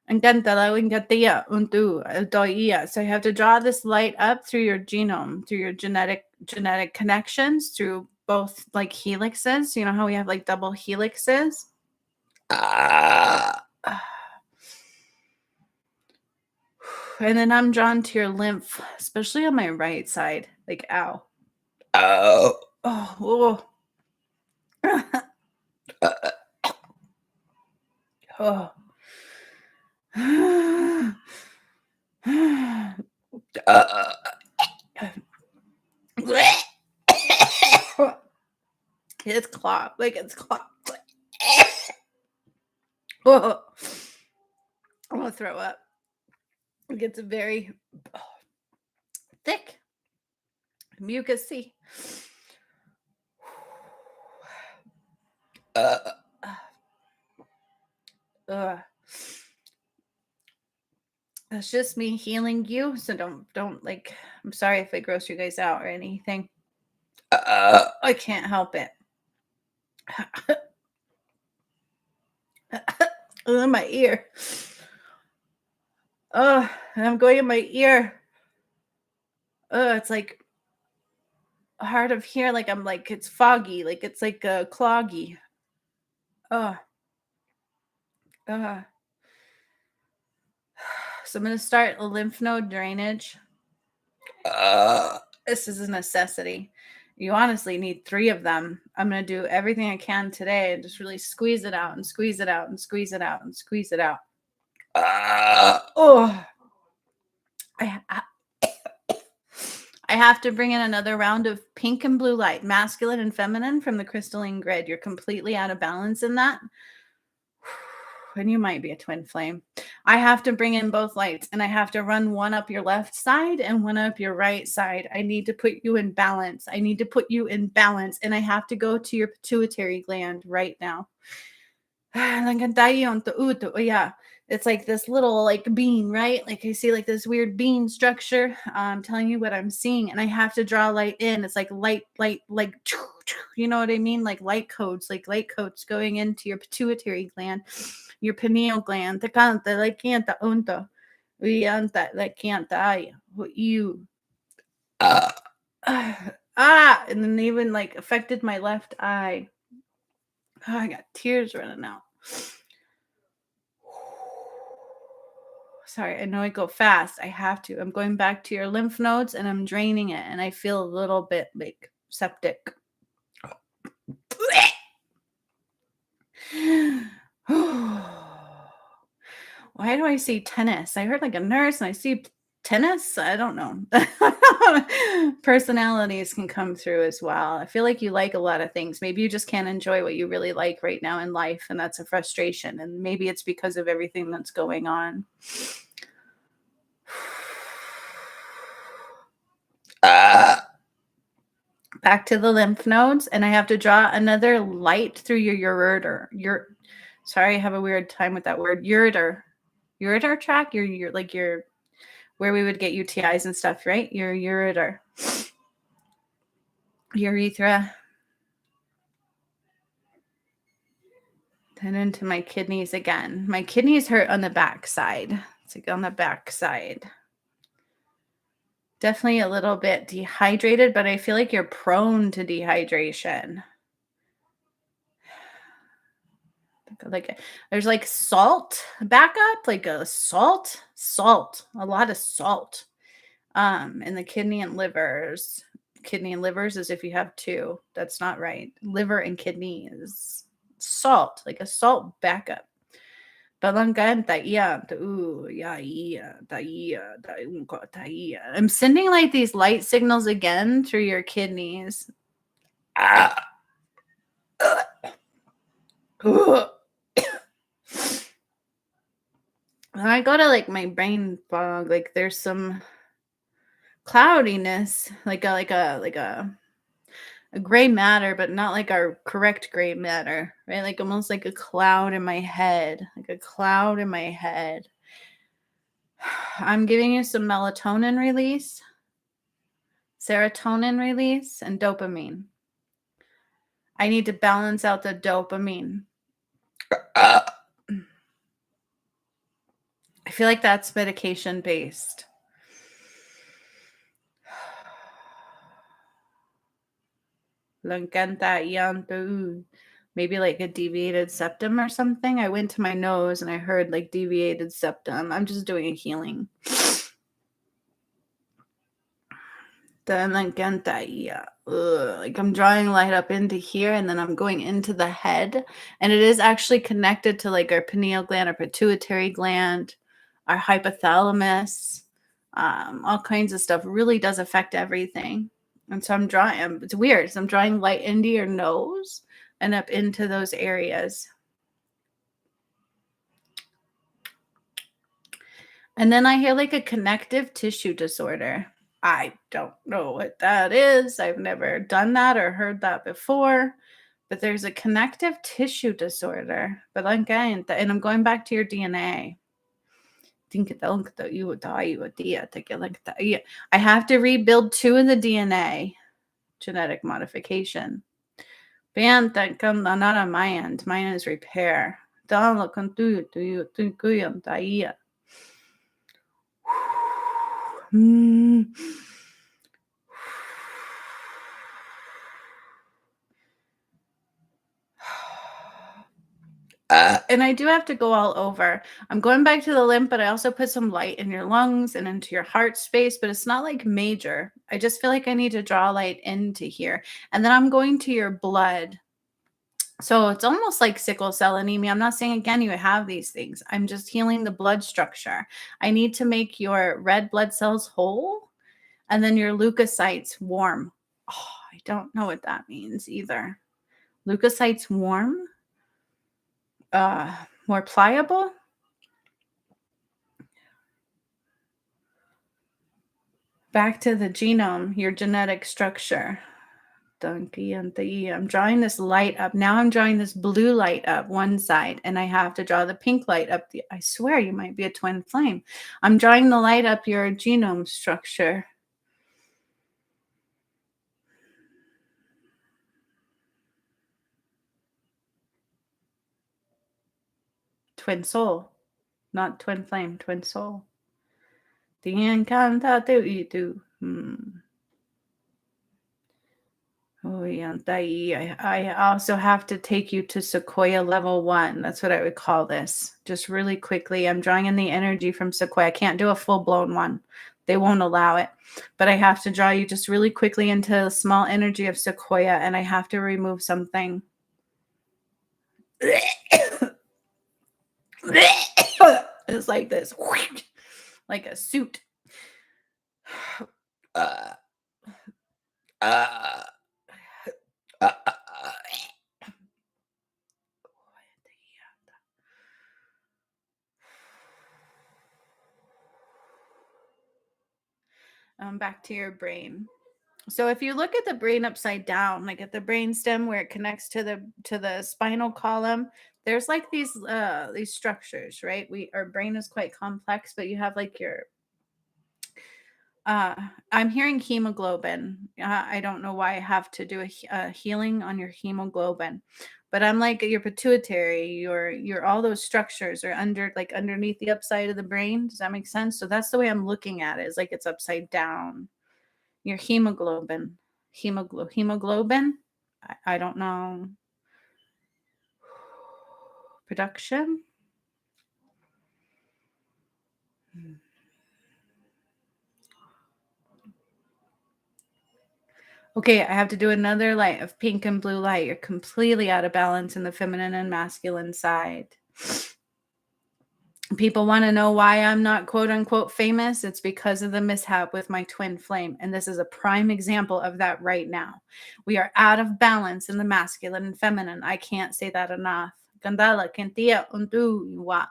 So I have to draw this light up through your genome, through your genetic connections, through both like helixes. You know how we have like double helixes? And then I'm drawn to your lymph, especially on my right side. Like, ow. Oh. Oh. Oh. It's clogged. Like, it's clogged. Oh. I'm gonna throw up. It gets very thick, mucusy. That's just me healing you, so don't like. I'm sorry if I gross you guys out or anything. I can't help it. In my ear. Oh, I'm going in my ear. Oh, it's like hard of hear. Like I'm like it's foggy. Like it's like cloggy. Oh. So I'm gonna start a lymph node drainage. This is a necessity. You honestly need 3 of them. I'm going to do everything I can today and just really squeeze it out and squeeze it out and squeeze it out and squeeze it out. Oh, I have to bring in another round of pink and blue light, masculine and feminine from the crystalline grid. You're completely out of balance in that. And you might be a twin flame. I have to bring in both lights, and I have to run one up your left side and one up your right side. I need to put you in balance. I need to put you in balance, and I have to go to your pituitary gland right now. Yeah, it's like this little like bean, right? Like I see like this weird bean structure. I'm telling you what I'm seeing, and I have to draw light in. It's like light, like you know what I mean? Like light codes going into your pituitary gland, your pineal gland. The canta, like canta, unta, uianta, like canta, ay, you. And then even like affected my left eye. Oh, I got tears running out. Sorry, I know I go fast. I have to. I'm going back to your lymph nodes and I'm draining it, and I feel a little bit like septic. Why do I see tennis? I heard like a nurse and I see tennis. I don't know. Personalities can come through as well. I feel like you like a lot of things. Maybe you just can't enjoy what you really like right now in life, and that's a frustration. And maybe it's because of everything that's going on. Back to the lymph nodes, and I have to draw another light through your ureter. Sorry, I have a weird time with that word. Ureter tract. Your like your where we would get UTIs and stuff, right? Your ureter, urethra, then into my kidneys again. My kidneys hurt on the back side. It's like on the back side. Definitely a little bit dehydrated, but I feel like you're prone to dehydration. Like there's like salt backup, like a salt, a lot of salt. In the kidney and livers. Kidney and livers is if you have 2. That's not right. Liver and kidney is salt, like a salt backup. I'm sending like these light signals again through your kidneys. When I go to like my brain fog, like there's some cloudiness, like a gray matter, but not like our correct gray matter, right? Like almost like a cloud in my head, I'm giving you some melatonin release, serotonin release, and dopamine. I need to balance out the dopamine. I feel like that's medication based. Maybe like a deviated septum or something. I went to my nose and I heard like deviated septum. I'm just doing a healing. Like I'm drawing light up into here and then I'm going into the head. And it is actually connected to like our pineal gland, our pituitary gland, our hypothalamus, all kinds of stuff. Really does affect everything. And so I'm drawing, it's weird. So I'm drawing light into your nose and up into those areas. And then I hear like a connective tissue disorder. I don't know what that is. I've never done that or heard that before. But there's a connective tissue disorder. But and I'm going back to your DNA. I have to rebuild 2 of the DNA, genetic modification. Not on my end. Mine is repair. And I do have to go all over. I'm going back to the lymph, but I also put some light in your lungs and into your heart space, but it's not like major. I just feel like I need to draw light into here. And then I'm going to your blood. So it's almost like sickle cell anemia. I'm not saying again you have these things. I'm just healing the blood structure. I need to make your red blood cells whole and then your leukocytes warm. Oh, I don't know what that means either. Leukocytes warm? More pliable? Back to the genome, your genetic structure. I'm drawing this light up. Now I'm drawing this blue light up one side, and I have to draw the pink light up. I swear you might be a twin flame. I'm drawing the light up your genome structure. Twin soul, not twin flame, twin soul. Oh, yeah. I also have to take you to Sequoia level 1. That's what I would call this. Just really quickly. I'm drawing in the energy from Sequoia. I can't do a full-blown one. They won't allow it. But I have to draw you just really quickly into a small energy of Sequoia, and I have to remove something. It's like this. Like a suit. Back to your brain. So if you look at the brain upside down, like at the brain stem where it connects to the spinal column, there's like these structures, right? Our brain is quite complex, but you have like your I'm hearing hemoglobin. I don't know why I have to do a healing on your hemoglobin, but I'm like your pituitary, your all those structures are underneath the upside of the brain. Does that make sense? So that's the way I'm looking at it. Is like it's upside down. Your hemoglobin. Hemoglobin? I don't know. Production? Okay, I have to do another light of pink and blue light. You're completely out of balance in the feminine and masculine side. People want to know why I'm not quote unquote famous. It's because of the mishap with my twin flame. And this is a prime example of that right now. We are out of balance in the masculine and feminine. I can't say that enough. Gandala kentia untuwa.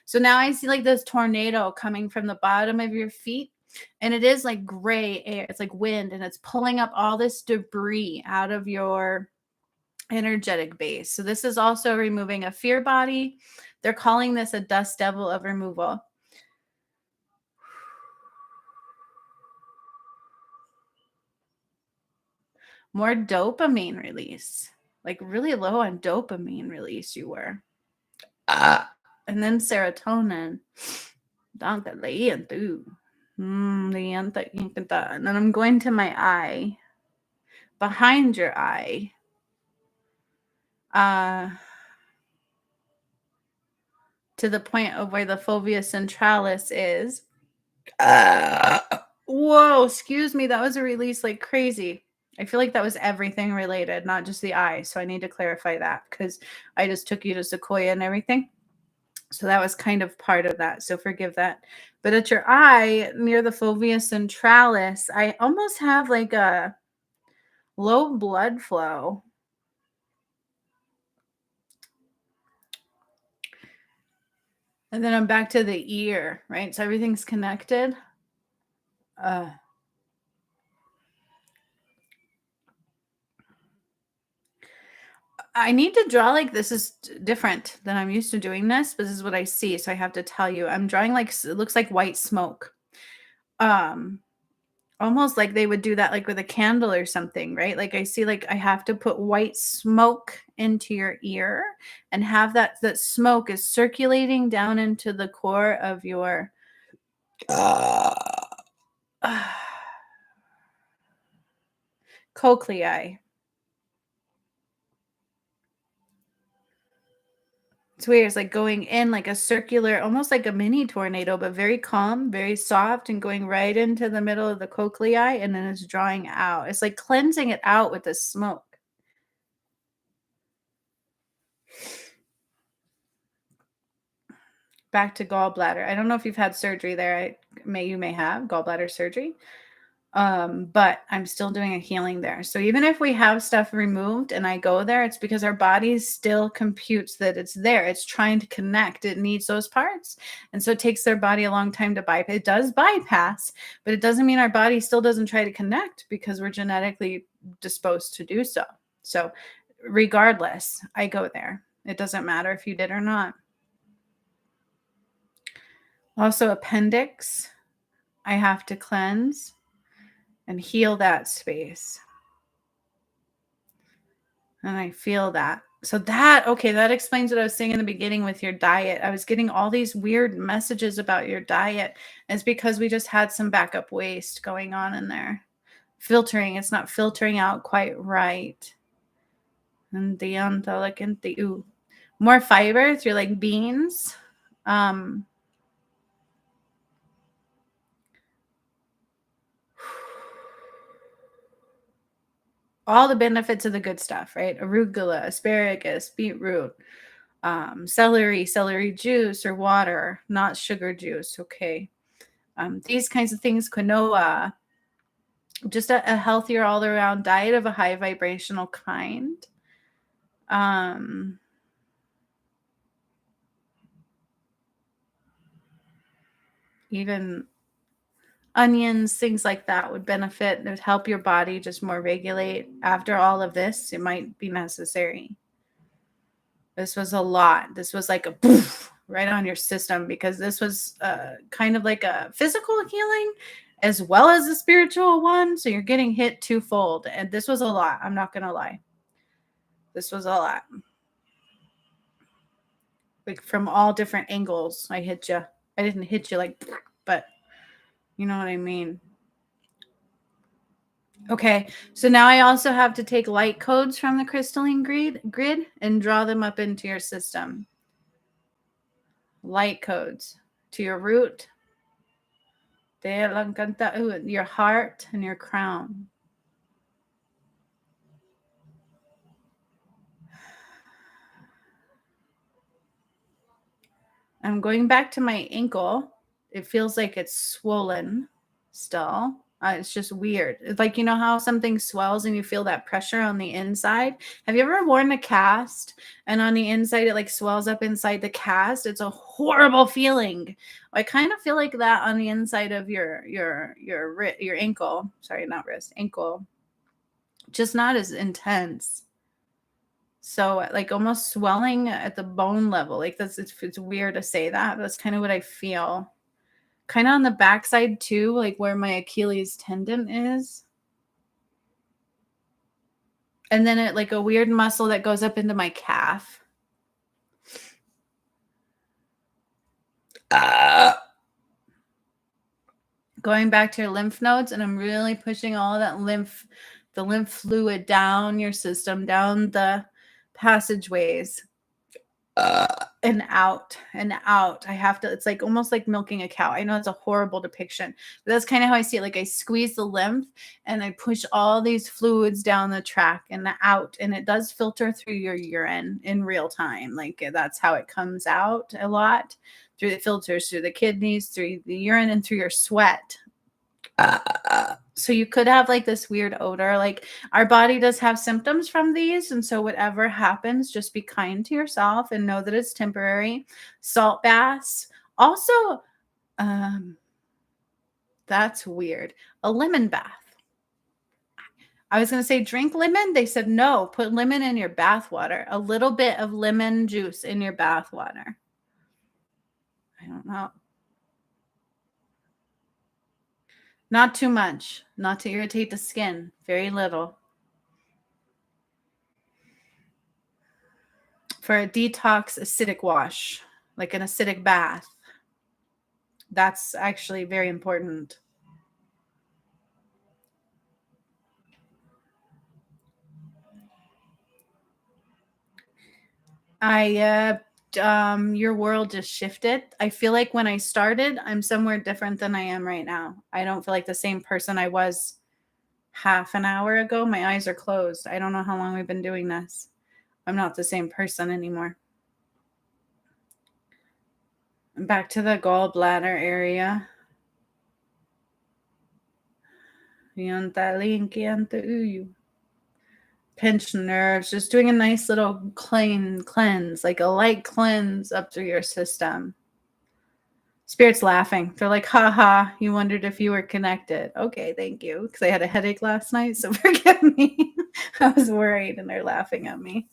So now I see like this tornado coming from the bottom of your feet. And it is like gray air. It's like wind. And it's pulling up all this debris out of your energetic base. So this is also removing a fear body. They're calling this a dust devil of removal. More dopamine release. Like really low on dopamine release you were. And then serotonin. And then I'm going to my eye, behind your eye, to the point of where the fovea centralis is. Whoa, excuse me. That was a release like crazy. I feel like that was everything related, not just the eye. So I need to clarify that because I just took you to Sequoia and everything. So that was kind of part of that. So forgive that. But at your eye, near the fovea centralis, I almost have like a low blood flow. And then I'm back to the ear, right? So everything's connected. I need to draw like this is different than I'm used to doing this, but this is what I see. So I have to tell you, I'm drawing like it looks like white smoke. Um, Almost like they would do that like with a candle or something, right? Like I see like I have to put white smoke into your ear and have that smoke is circulating down into the core of your cochlea. It's weird. It's like going in like a circular, almost like a mini tornado, but very calm, very soft, and going right into the middle of the cochlea, and then it's drawing out. It's like cleansing it out with the smoke. Back to gallbladder. I don't know if you've had surgery there. You may have gallbladder surgery. But I'm still doing a healing there. So even if we have stuff removed and I go there, it's because our body still computes that it's there. It's trying to connect. It needs those parts. And so it takes their body a long time to bypass. It does bypass, but it doesn't mean our body still doesn't try to connect because we're genetically disposed to do so. So regardless, I go there. It doesn't matter if you did or not. Also, appendix, I have to cleanse and heal that space. And I feel that. So that explains what I was saying in the beginning with your diet. I was getting all these weird messages about your diet. It's because we just had some backup waste going on in there. Filtering, it's not filtering out quite right. And the more fiber through like beans. All the benefits of the good stuff, right? Arugula, asparagus, beetroot, celery juice or water, not sugar juice. Okay. These kinds of things, quinoa, just a healthier all around diet of a high vibrational kind. Even onions, things like that would benefit. It would help your body just more regulate. After all of this, it might be necessary. This was a lot. This was like a poof right on your system because this was kind of like a physical healing as well as a spiritual one. So you're getting hit twofold. And this was a lot. I'm not going to lie. This was a lot. Like from all different angles, I hit you. I didn't hit you like, but you know what I mean. Okay, so now I also have to take light codes from the crystalline grid and draw them up into your system. Light codes to your root, your heart, and your crown. I'm going back to my ankle. It feels like it's swollen still. It's just weird. It's like, you know how something swells and you feel that pressure on the inside? Have you ever worn a cast and on the inside it like swells up inside the cast? It's a horrible feeling. I kind of feel like that on the inside of your ankle. Sorry, not wrist, ankle. Just not as intense. So like almost swelling at the bone level. Like it's weird to say that, but that's kind of what I feel. Kind of on the backside too, like where my Achilles tendon is. And then it like a weird muscle that goes up into my calf. going back to your lymph nodes, and I'm really pushing all that the lymph fluid down your system, down the passageways, and out and out. I have to, it's like almost like milking a cow. I know it's a horrible depiction, but that's kind of how I see it. Like I squeeze the lymph and I push all these fluids down the track and out, and it does filter through your urine in real time. Like that's how it comes out a lot, through the filters, through the kidneys, through the urine, and through your sweat. So you could have like this weird odor. Like our body does have symptoms from these, and so whatever happens, just be kind to yourself and know that it's temporary. Salt baths also, um that's weird. A lemon bath. I was going to say drink lemon. They said no, put lemon in your bath water. A little bit of lemon juice in your bath water. I don't know. Not too much, not to irritate the skin. Very little. For a detox acidic wash, like an acidic bath. That's actually very important. Your world just shifted. I feel like when I started, I'm somewhere different than I am right now. I don't feel like the same person I was half an hour ago. My eyes are closed. I don't know how long we've been doing this. I'm not the same person anymore. Back to the gallbladder area. Pinch nerves, just doing a nice little cleanse, like a light cleanse up through your system. Spirit's laughing. They're like, haha, you wondered if you were connected. Okay, thank you. Because I had a headache last night, so forgive me. I was worried and they're laughing at me.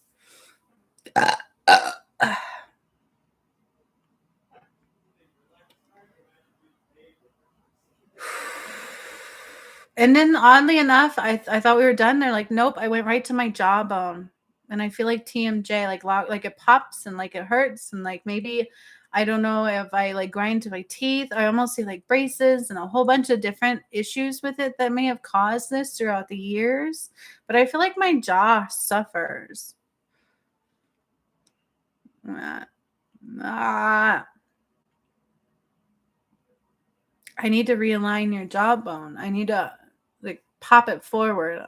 And then oddly enough, I thought we were done. They're like, nope, I went right to my jawbone. And I feel like TMJ, like it pops and like it hurts. And like maybe, I don't know if I like grind to my teeth. I almost see like braces and a whole bunch of different issues with it that may have caused this throughout the years. But I feel like my jaw suffers. I need to realign your jawbone. I need to like pop it forward.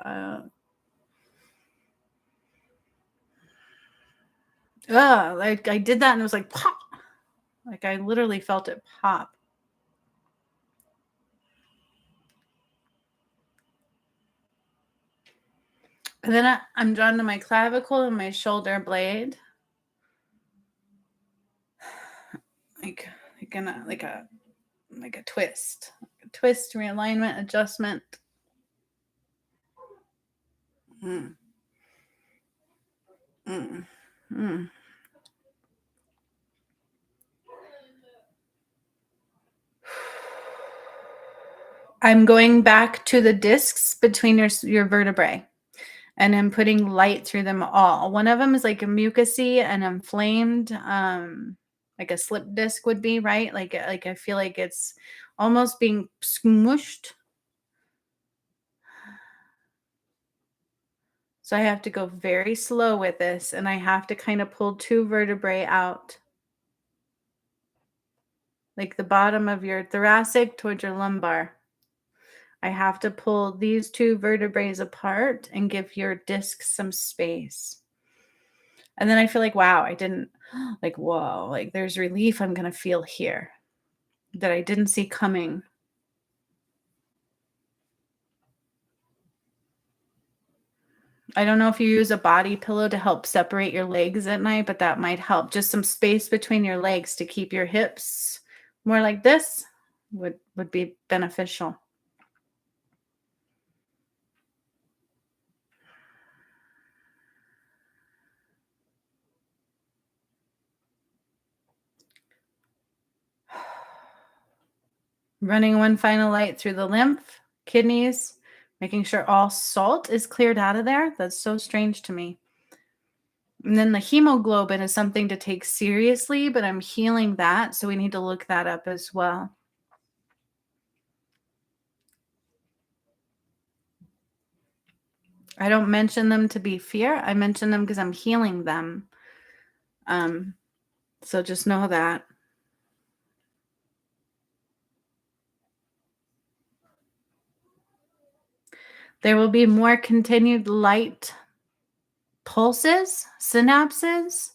Like I did that and it was like pop. Like I literally felt it pop. And then I'm drawn to my clavicle and my shoulder blade. Like a twist. Like a twist, realignment, adjustment. Mm. Mm. Mm. I'm going back to the discs between your vertebrae, and I'm putting light through them all. One of them is like a mucousy and inflamed, like a slip disc would be, right? Like I feel like it's almost being smushed. So I have to go very slow with this, and I have to kind of pull two vertebrae out. Like the bottom of your thoracic towards your lumbar. I have to pull these two vertebrae apart and give your disc some space. And then I feel like, wow, I didn't, like, whoa, like there's relief I'm going to feel here that I didn't see coming. I don't know if you use a body pillow to help separate your legs at night, but that might help. Just some space between your legs to keep your hips more like this would be beneficial. Running one final light through the lymph, kidneys, making sure all salt is cleared out of there. That's so strange to me. And then the hemoglobin is something to take seriously, but I'm healing that. So we need to look that up as well. I don't mention them to be fear. I mention them because I'm healing them. So just know that. There will be more continued light pulses, synapses,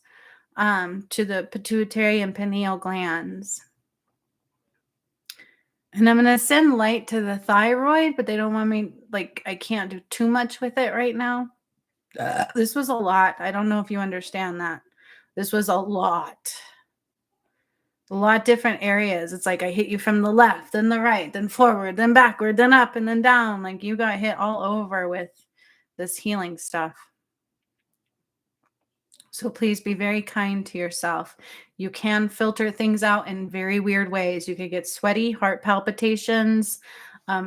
to the pituitary and pineal glands. And I'm going to send light to the thyroid, but they don't want me, like, I can't do too much with it right now. This was a lot. I don't know if you understand that. This was a lot. A lot different areas. It's like I hit you from the left, then the right, then forward, then backward, then up, and then down. Like you got hit all over with this healing stuff. So please be very kind to yourself. You can filter things out in very weird ways. You could get sweaty, heart palpitations,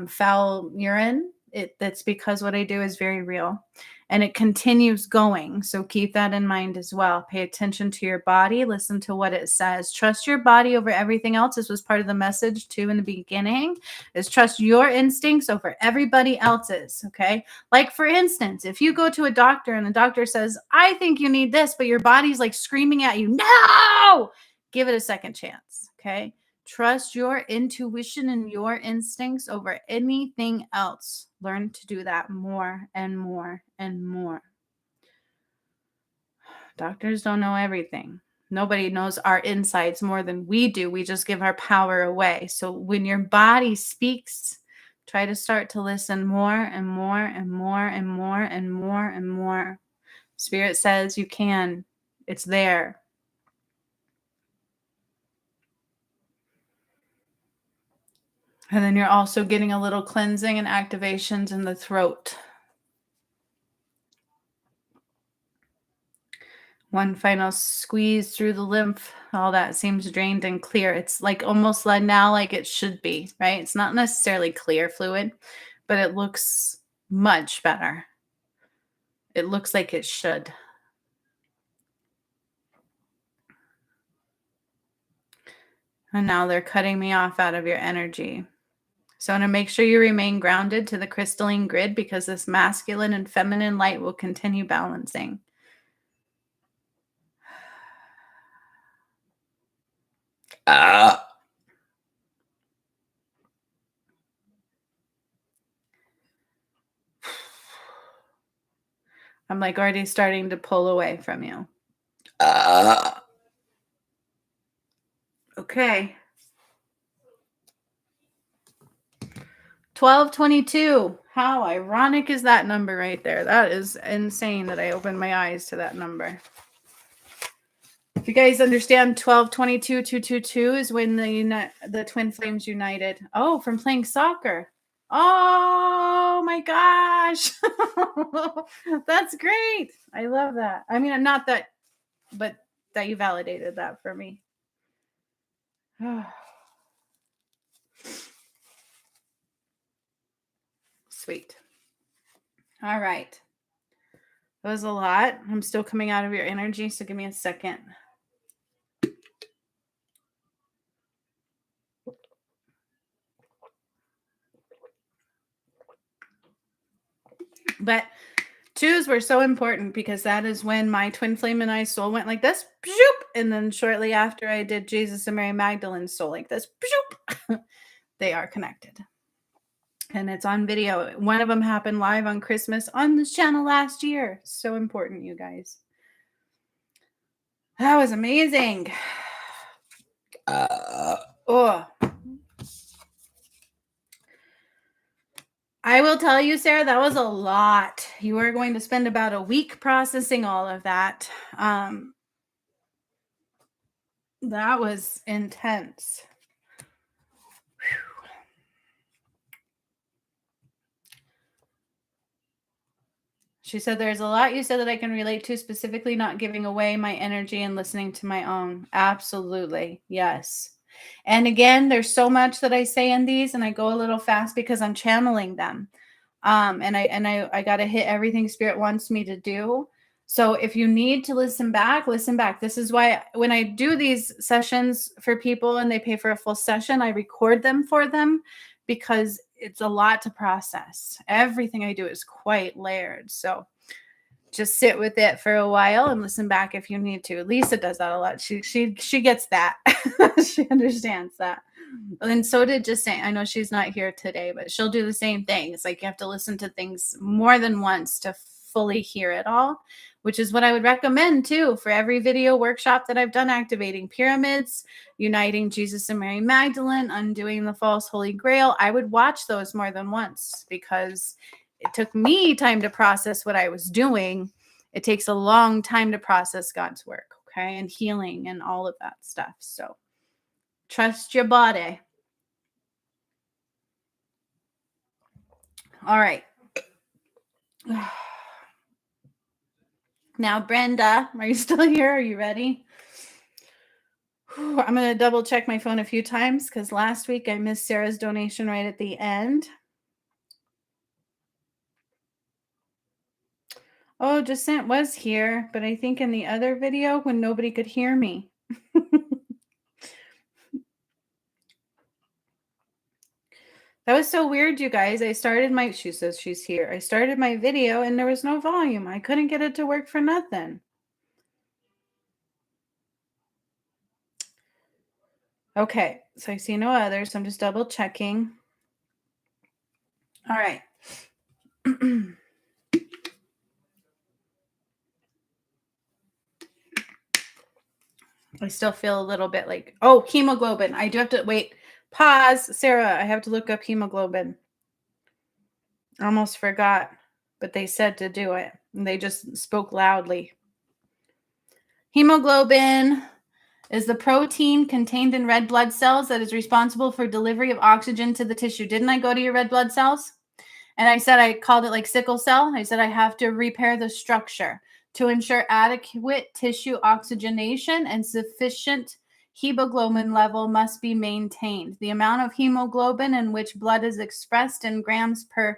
foul urine. That's because what I do is very real. And it continues going. So keep that in mind as well. Pay attention to your body. Listen to what it says. Trust your body over everything else. This was part of the message too in the beginning, is trust your instincts over everybody else's. Okay. Like for instance, if you go to a doctor and the doctor says, I think you need this, but your body's like screaming at you, no, give it a second chance. Okay. Trust your intuition and your instincts over anything else. Learn to do that more and more and more. Doctors don't know everything. Nobody knows our insights more than we do. We just give our power away. So when your body speaks, try to start to listen more and more and more and more and more and more. Spirit says you can. It's there. And then you're also getting a little cleansing and activations in the throat. One final squeeze through the lymph. All that seems drained and clear. It's like almost now like it should be, right? It's not necessarily clear fluid, but it looks much better. It looks like it should. And now they're cutting me off out of your energy. So I'm going to make sure you remain grounded to the crystalline grid because this masculine and feminine light will continue balancing. I'm like already starting to pull away from you. Okay. 1222. How ironic is that number right there? That is insane that I opened my eyes to that number. If you guys understand, 1222 222 is when the twin flames united. Oh, from playing soccer. Oh my gosh. That's great. I love that. I mean, not that, but that you validated that for me. Sweet. All right. That was a lot. I'm still coming out of your energy, so give me a second. But twos were so important because that is when my twin flame and I soul went like this, and then shortly after I did Jesus and Mary Magdalene's soul like this, they are connected. And it's on video. One of them happened live on Christmas on this channel last year. So important, you guys. That was amazing. I will tell you, Sarah, that was a lot. You are going to spend about a week processing all of that. That was intense. She said, there's a lot you said that I can relate to, specifically not giving away my energy and listening to my own. Absolutely. Yes. And again, there's so much that I say in these, and I go a little fast because I'm channeling them. And I got to hit everything Spirit wants me to do. So if you need to listen back, listen back. This is why when I do these sessions for people and they pay for a full session, I record them for them because it's a lot to process. Everything I do is quite layered. So just sit with it for a while and listen back if you need to. Lisa does that a lot. She gets that. She understands that. And so did Justine. I know she's not here today, but she'll do the same thing. It's like you have to listen to things more than once to fully hear it all, which is what I would recommend too for every video workshop that I've done, activating pyramids, uniting Jesus and Mary Magdalene, undoing the false Holy Grail. I would watch those more than once because it took me time to process what I was doing. It takes a long time to process God's work, okay, and healing and all of that stuff. So trust your body. All right. Now, Brenda, are you still here? Are you ready? I'm going to double check my phone a few times because last week I missed Sarah's donation right at the end. Oh, Descent was here, but I think in the other video when nobody could hear me. That was so weird, you guys. She says she's here. I started my video and there was no volume. I couldn't get it to work for nothing. Okay, so I see no others. I'm just double checking. All right. I still feel a little bit like, oh, hemoglobin. I do have to wait. Pause. Sarah, I have to look up hemoglobin. I almost forgot, but they said to do it. And they just spoke loudly. Hemoglobin is the protein contained in red blood cells that is responsible for delivery of oxygen to the tissue. Didn't I go to your red blood cells? And I said I called it like sickle cell. I said I have to repair the structure to ensure adequate tissue oxygenation and sufficient hemoglobin level must be maintained. The amount of hemoglobin in which blood is expressed in grams per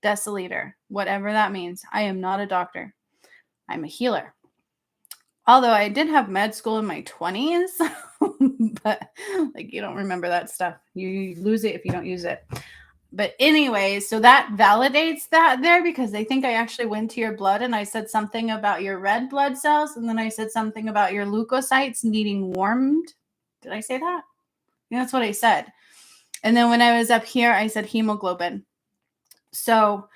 deciliter, whatever that means. I am not a doctor. I'm a healer. Although I did have med school in my 20s, but like you don't remember that stuff. You lose it if you don't use it. But anyways, so that validates that there because they think I actually went to your blood and I said something about your red blood cells and then I said something about your leukocytes needing warmed. Did I say that? Yeah, that's what I said. And then when I was up here, I said hemoglobin. So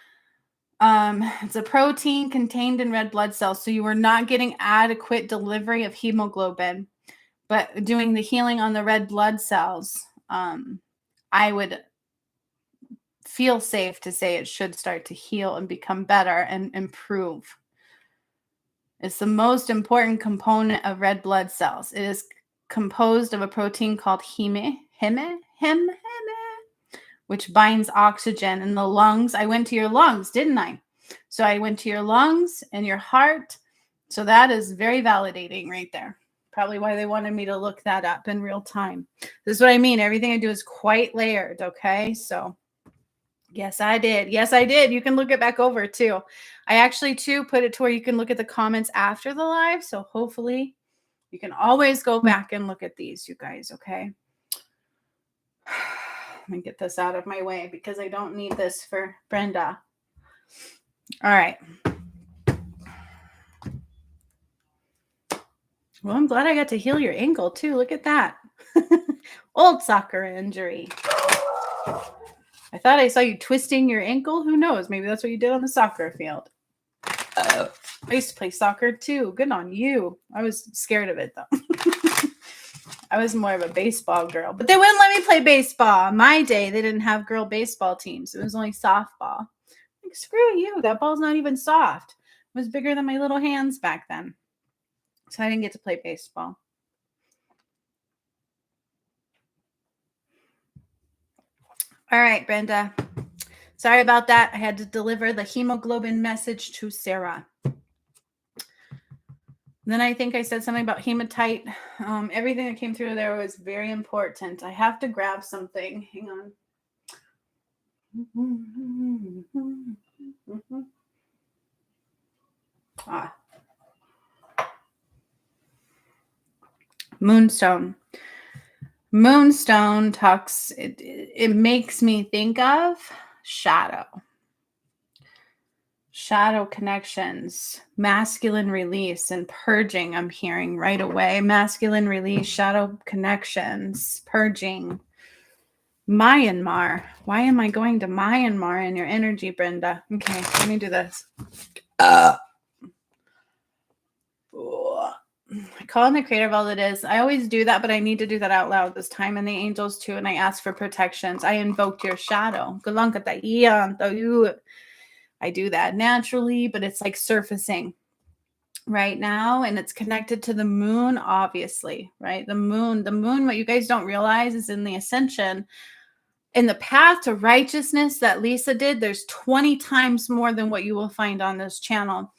it's a protein contained in red blood cells. So you were not getting adequate delivery of hemoglobin, but doing the healing on the red blood cells, I would feel safe to say it should start to heal and become better and improve. It's the most important component of red blood cells. It is composed of a protein called heme, which binds oxygen in the lungs. I went to your lungs, didn't I? So I went to your lungs and your heart. So that is very validating right there. Probably why they wanted me to look that up in real time. This is what I mean. Everything I do is quite layered, okay? So yes, I did. Yes, I did. You can look it back over too. I actually too put it to where you can look at the comments after the live. So hopefully you can always go back and look at these, you guys, okay? Let me get this out of my way because I don't need this for Brenda. All right. Well, I'm glad I got to heal your ankle too. Look at that. Old soccer injury. I thought I saw you twisting your ankle. Who knows? Maybe that's what you did on the soccer field. I used to play soccer too. Good on you. I was scared of it though. I was more of a baseball girl, but they wouldn't let me play baseball. In my day, they didn't have girl baseball teams. It was only softball. Like, screw you. That ball's not even soft. It was bigger than my little hands back then. So I didn't get to play baseball. All right, Brenda. Sorry about that. I had to deliver the hemoglobin message to Sarah. Then I think I said something about hematite. Everything that came through there was very important. I have to grab something. Hang on. Moonstone. Moonstone talks, it makes me think of shadow. Shadow connections, masculine release and purging. I'm hearing right away. Masculine release, shadow connections, purging. Myanmar. Why am I going to Myanmar in your energy, Brenda? Okay, let me do this. I call on the creator of all that is. I always do that, but I need to do that out loud this time, and the angels too, and I ask for protections. I invoke your shadow. I do that naturally, but it's like surfacing right now, and it's connected to the moon, obviously, right? The moon, what you guys don't realize is in the ascension, in the path to righteousness that Lisa did, there's 20 times more than what you will find on this channel.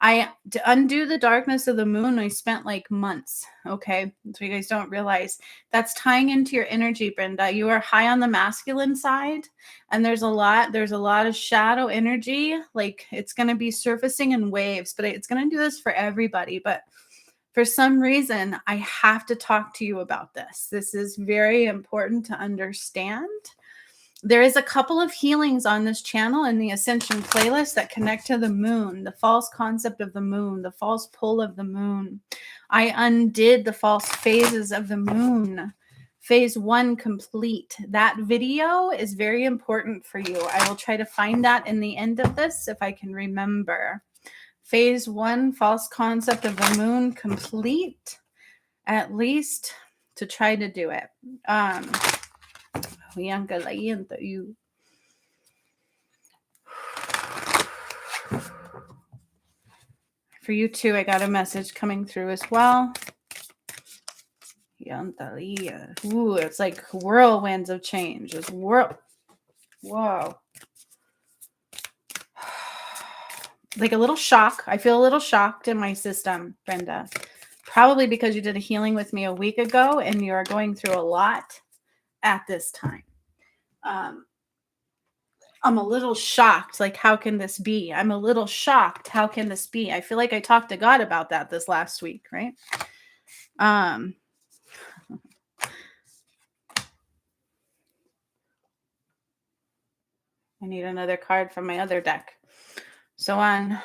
To undo the darkness of the moon, I spent like months. Okay. So you guys don't realize that's tying into your energy, Brenda. You are high on the masculine side, and there's a lot of shadow energy. Like it's going to be surfacing in waves, but it's going to do this for everybody. But for some reason, I have to talk to you about this. This is very important to understand. There is a couple of healings on this channel in the Ascension playlist that connect to the moon, the false concept of the moon, the false pull of the moon. I undid the false phases of the moon. Phase 1 complete. That video is very important for you. I will try to find that in the end of this if I can remember. Phase 1, false concept of the moon complete, at least to try to do it. For you too, I got a message coming through as well. Ooh, it's like whirlwinds of change. It's whoa. Like a little shock. I feel a little shocked in my system, Brenda. Probably because you did a healing with me a week ago and you're going through a lot at this time. I'm a little shocked. Like, how can this be? I'm a little shocked. How can this be? I feel like I talked to God about that this last week, right? I need another card from my other deck. So on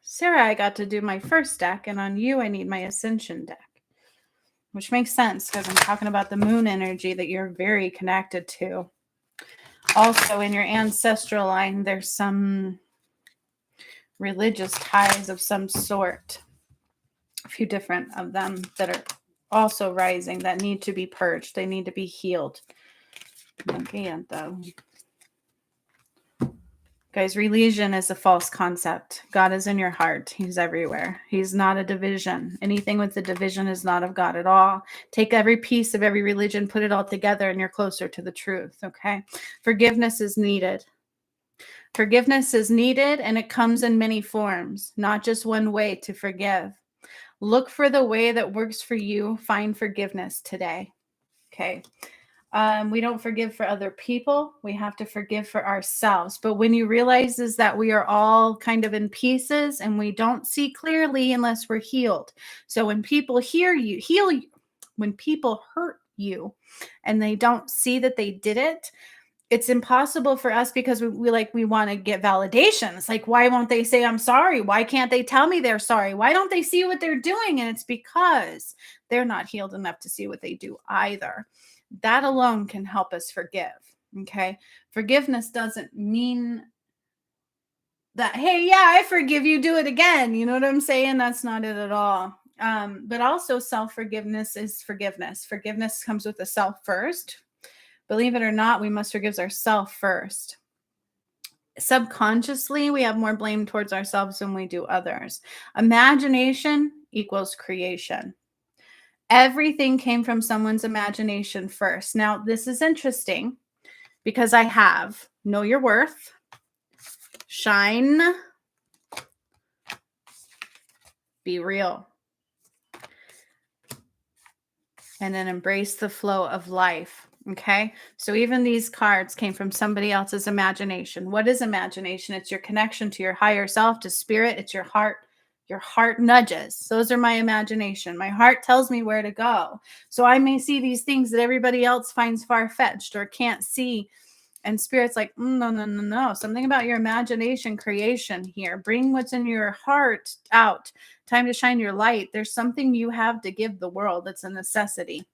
Sarah, I got to do my first deck, and on you, I need my Ascension deck, which makes sense because I'm talking about the moon energy that you're very connected to. Also, in your ancestral line, there's some religious ties of some sort. A few different of them that are also rising that need to be purged. They need to be healed. Guys, religion is a false concept. God is in your heart. He's everywhere. He's not a division. Anything with the division is not of God at all. Take every piece of every religion, put it all together, and you're closer to the truth, okay? Forgiveness is needed. Forgiveness is needed, and it comes in many forms, not just one way to forgive. Look for the way that works for you. Find forgiveness today, okay? We don't forgive for other people. We have to forgive for ourselves. But when you realize is that we are all kind of in pieces and we don't see clearly unless we're healed. So when people heal you, when people hurt you and they don't see that they did it, it's impossible for us because we want to get validations. Like, why won't they say I'm sorry? Why can't they tell me they're sorry? Why don't they see what they're doing? And it's because they're not healed enough to see what they do either. That alone can help us forgive. Okay. Forgiveness doesn't mean that, hey, yeah, I forgive you, do it again. You know what I'm saying? That's not it at all. But also self-forgiveness is forgiveness. Forgiveness comes with the self first. Believe it or not, we must forgive ourselves first. Subconsciously, we have more blame towards ourselves than we do others. Imagination equals creation. Everything came from someone's imagination first. Now, this is interesting because I have know your worth, shine, be real, and then embrace the flow of life. Okay. So even these cards came from somebody else's imagination. What is imagination? It's your connection to your higher self, to spirit. It's your heart Your heart nudges. Those are my imagination. My heart tells me where to go. So I may see these things that everybody else finds far fetched or can't see. And spirit's like, no, no, no, no. Something about your imagination creation here. Bring what's in your heart out. Time to shine your light. There's something you have to give the world that's a necessity.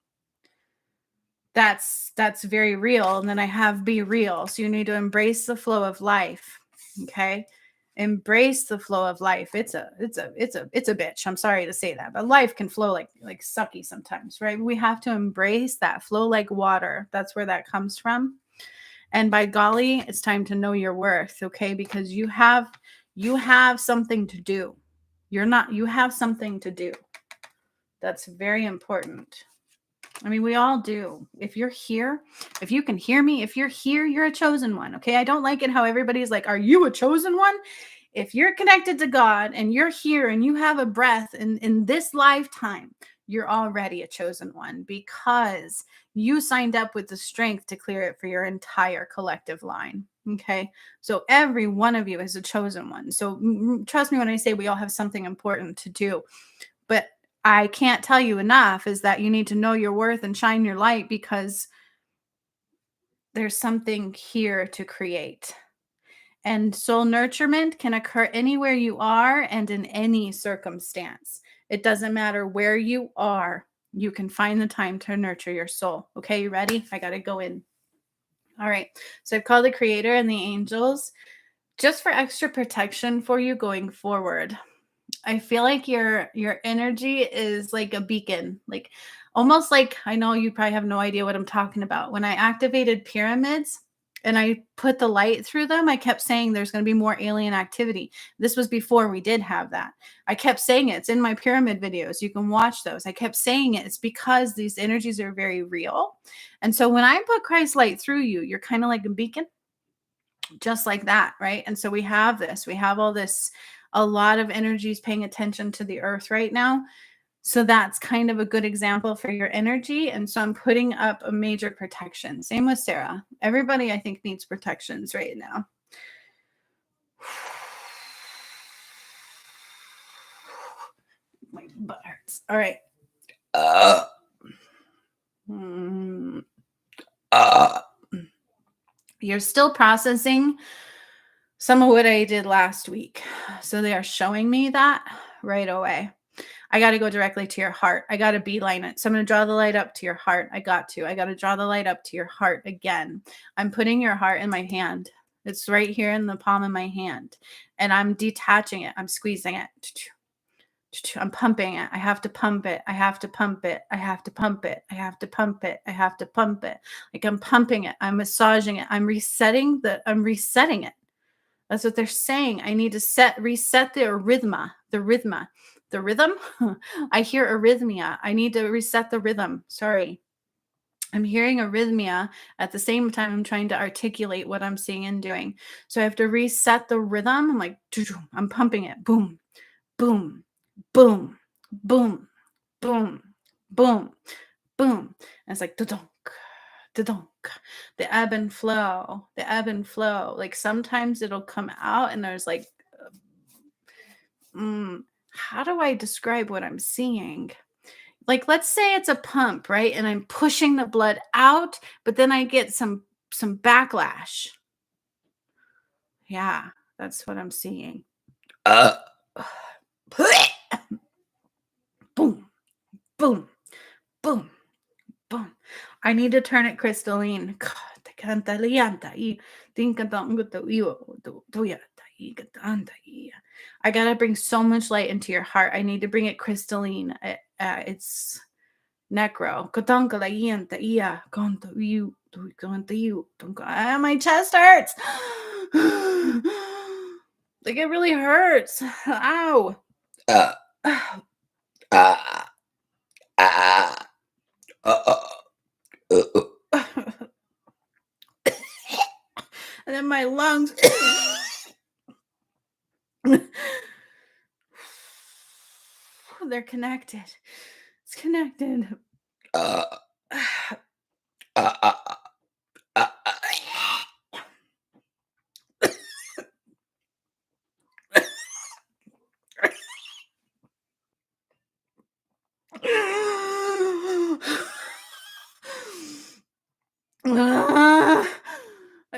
That's very real. And then I have be real. So you need to embrace the flow of life. Okay. Embrace the flow of life. It's a bitch. I'm sorry to say that, but life can flow like sucky sometimes, right? We have to embrace that flow like water. That's where that comes from. And by golly, it's time to know your worth, okay? Because you have something to do. You have something to do. That's very important. I mean, we all do. If you're here, if you can hear me, if you're here, you're a chosen one. Okay. I don't like it how everybody's like, are you a chosen one? If you're connected to God and you're here and you have a breath in this lifetime, you're already a chosen one because you signed up with the strength to clear it for your entire collective line. Okay. So every one of you is a chosen one. So trust me when I say we all have something important to do. But I can't tell you enough is that you need to know your worth and shine your light because there's something here to create. And soul nurturement can occur anywhere you are and in any circumstance. It doesn't matter where you are, you can find the time to nurture your soul. Okay, you ready? I got to go in. All right. So I've called the creator and the angels just for extra protection for you going forward. I feel like your energy is like a beacon, like almost like I know you probably have no idea what I'm talking about. When I activated pyramids and I put the light through them, I kept saying there's going to be more alien activity. This was before we did have that. I kept saying it. It's in my pyramid videos. You can watch those. I kept saying it. It's because these energies are very real. And so when I put Christ's light through you, you're kind of like a beacon just like that, right? And so we have all this, a lot of energies paying attention to the earth right now. So that's kind of a good example for your energy. And so I'm putting up a major protection. Same with Sarah. Everybody I think needs protections right now. My butt hurts. All right. You're still processing some of what I did last week. So they are showing me that right away. I got to go directly to your heart. I got to beeline it. So I'm going to draw the light up to your heart. I got to draw the light up to your heart again. I'm putting your heart in my hand. It's right here in the palm of my hand. And I'm detaching it. I'm squeezing it. I'm pumping it. I have to pump it. I have to pump it. I have to pump it. I have to pump it. I have to pump it. Like I'm pumping it. I'm massaging it. I'm resetting it. That's what they're saying. I need to reset the arrhythma, the rhythm. I hear arrhythmia. I need to reset the rhythm. Sorry. I'm hearing arrhythmia at the same time I'm trying to articulate what I'm seeing and doing. So I have to reset the rhythm. I'm like, I'm pumping it. Boom, boom, boom, boom, boom, boom, boom. And it's like, da-donk, da-donk. The ebb and flow, Like sometimes it'll come out and there's like, how do I describe what I'm seeing? Like, let's say it's a pump, right? And I'm pushing the blood out, but then I get some backlash. Yeah, that's what I'm seeing. Boom, boom, boom, boom. I need to turn it crystalline. I gotta bring so much light into your heart. I need to bring it crystalline. It's necro. My chest hurts. Like it really hurts. Ow. And then my lungs. They're connected. It's connected.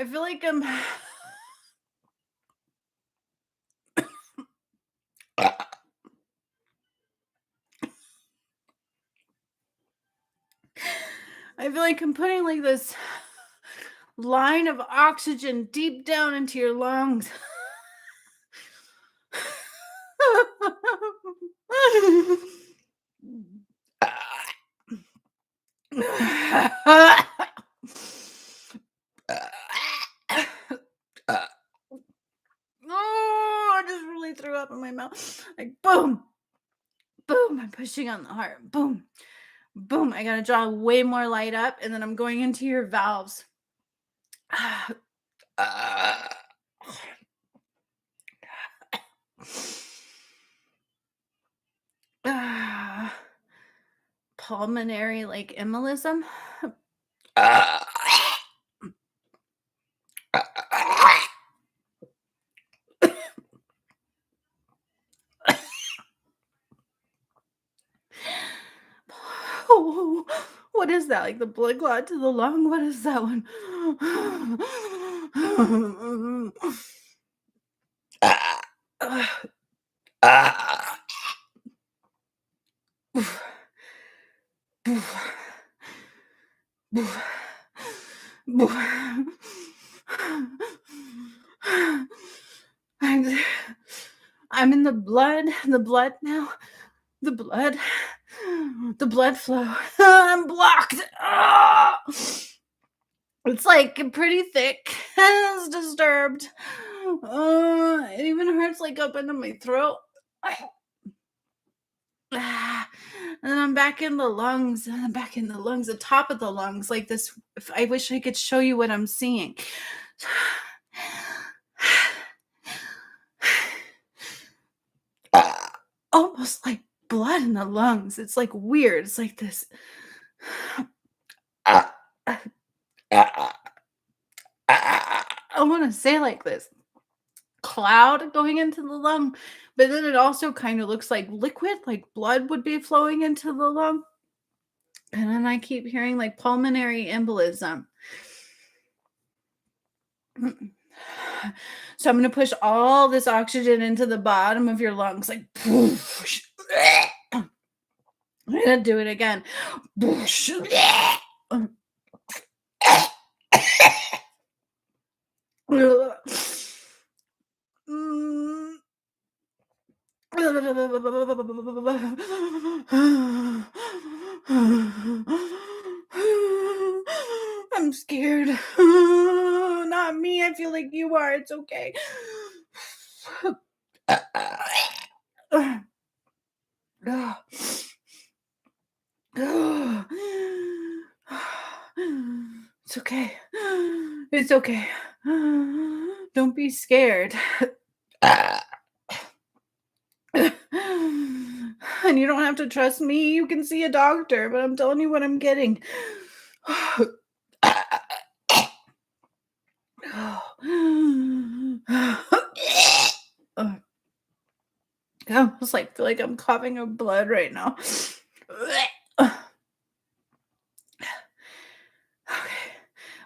I feel like I feel like I'm putting like this line of oxygen deep down into your lungs. Oh, I just really threw up in my mouth. Like boom, boom. I'm pushing on the heart. Boom, boom. I gotta draw way more light up, and then I'm going into your valves. Pulmonary like embolism. Oh, what is that? Like the blood clot to the lung? What is that one? I'm, I'm in the blood now. The blood, the blood flow. I'm blocked. Ah! It's like pretty thick. It's disturbed. It even hurts like up into my throat. And then I'm back in the lungs. And I'm back in the lungs, the top of the lungs, like this. If I wish I could show you what I'm seeing. Almost like blood in the lungs. It's like weird. It's like this. I want to say like this cloud going into the lung, but then it also kind of looks like liquid, like blood would be flowing into the lung. And then I keep hearing like pulmonary embolism. So I'm going to push all this oxygen into the bottom of your lungs, like, I'm going to do it again. I'm scared. Not me. I feel like you are. It's okay. It's okay. It's okay. Don't be scared. And you don't have to trust me. You can see a doctor, but I'm telling you what I'm getting. I almost like feel like I'm coughing up blood right now. Okay.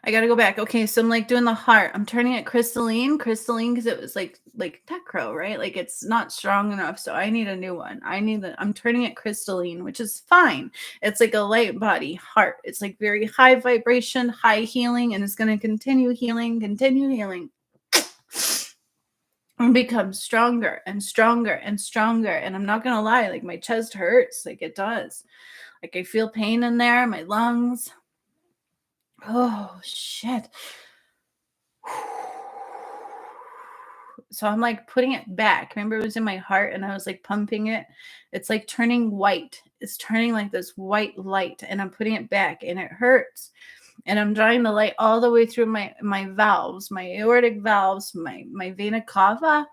I gotta go back. Okay, so I'm like doing the heart. I'm turning it crystalline because it was like Tecro, right? Like it's not strong enough, so I need a new one. I'm turning it crystalline, which is fine. It's like a light body heart. It's like very high vibration, high healing, and it's gonna continue healing, and become stronger and stronger and stronger. And I'm not gonna lie, like my chest hurts, like it does. Like I feel pain in there, my lungs. Oh shit. So I'm like putting it back. Remember, it was in my heart and I was like pumping it. It's like turning white. It's turning like this white light, and I'm putting it back and it hurts. And I'm drawing the light all the way through my valves, my aortic valves, my vena cava.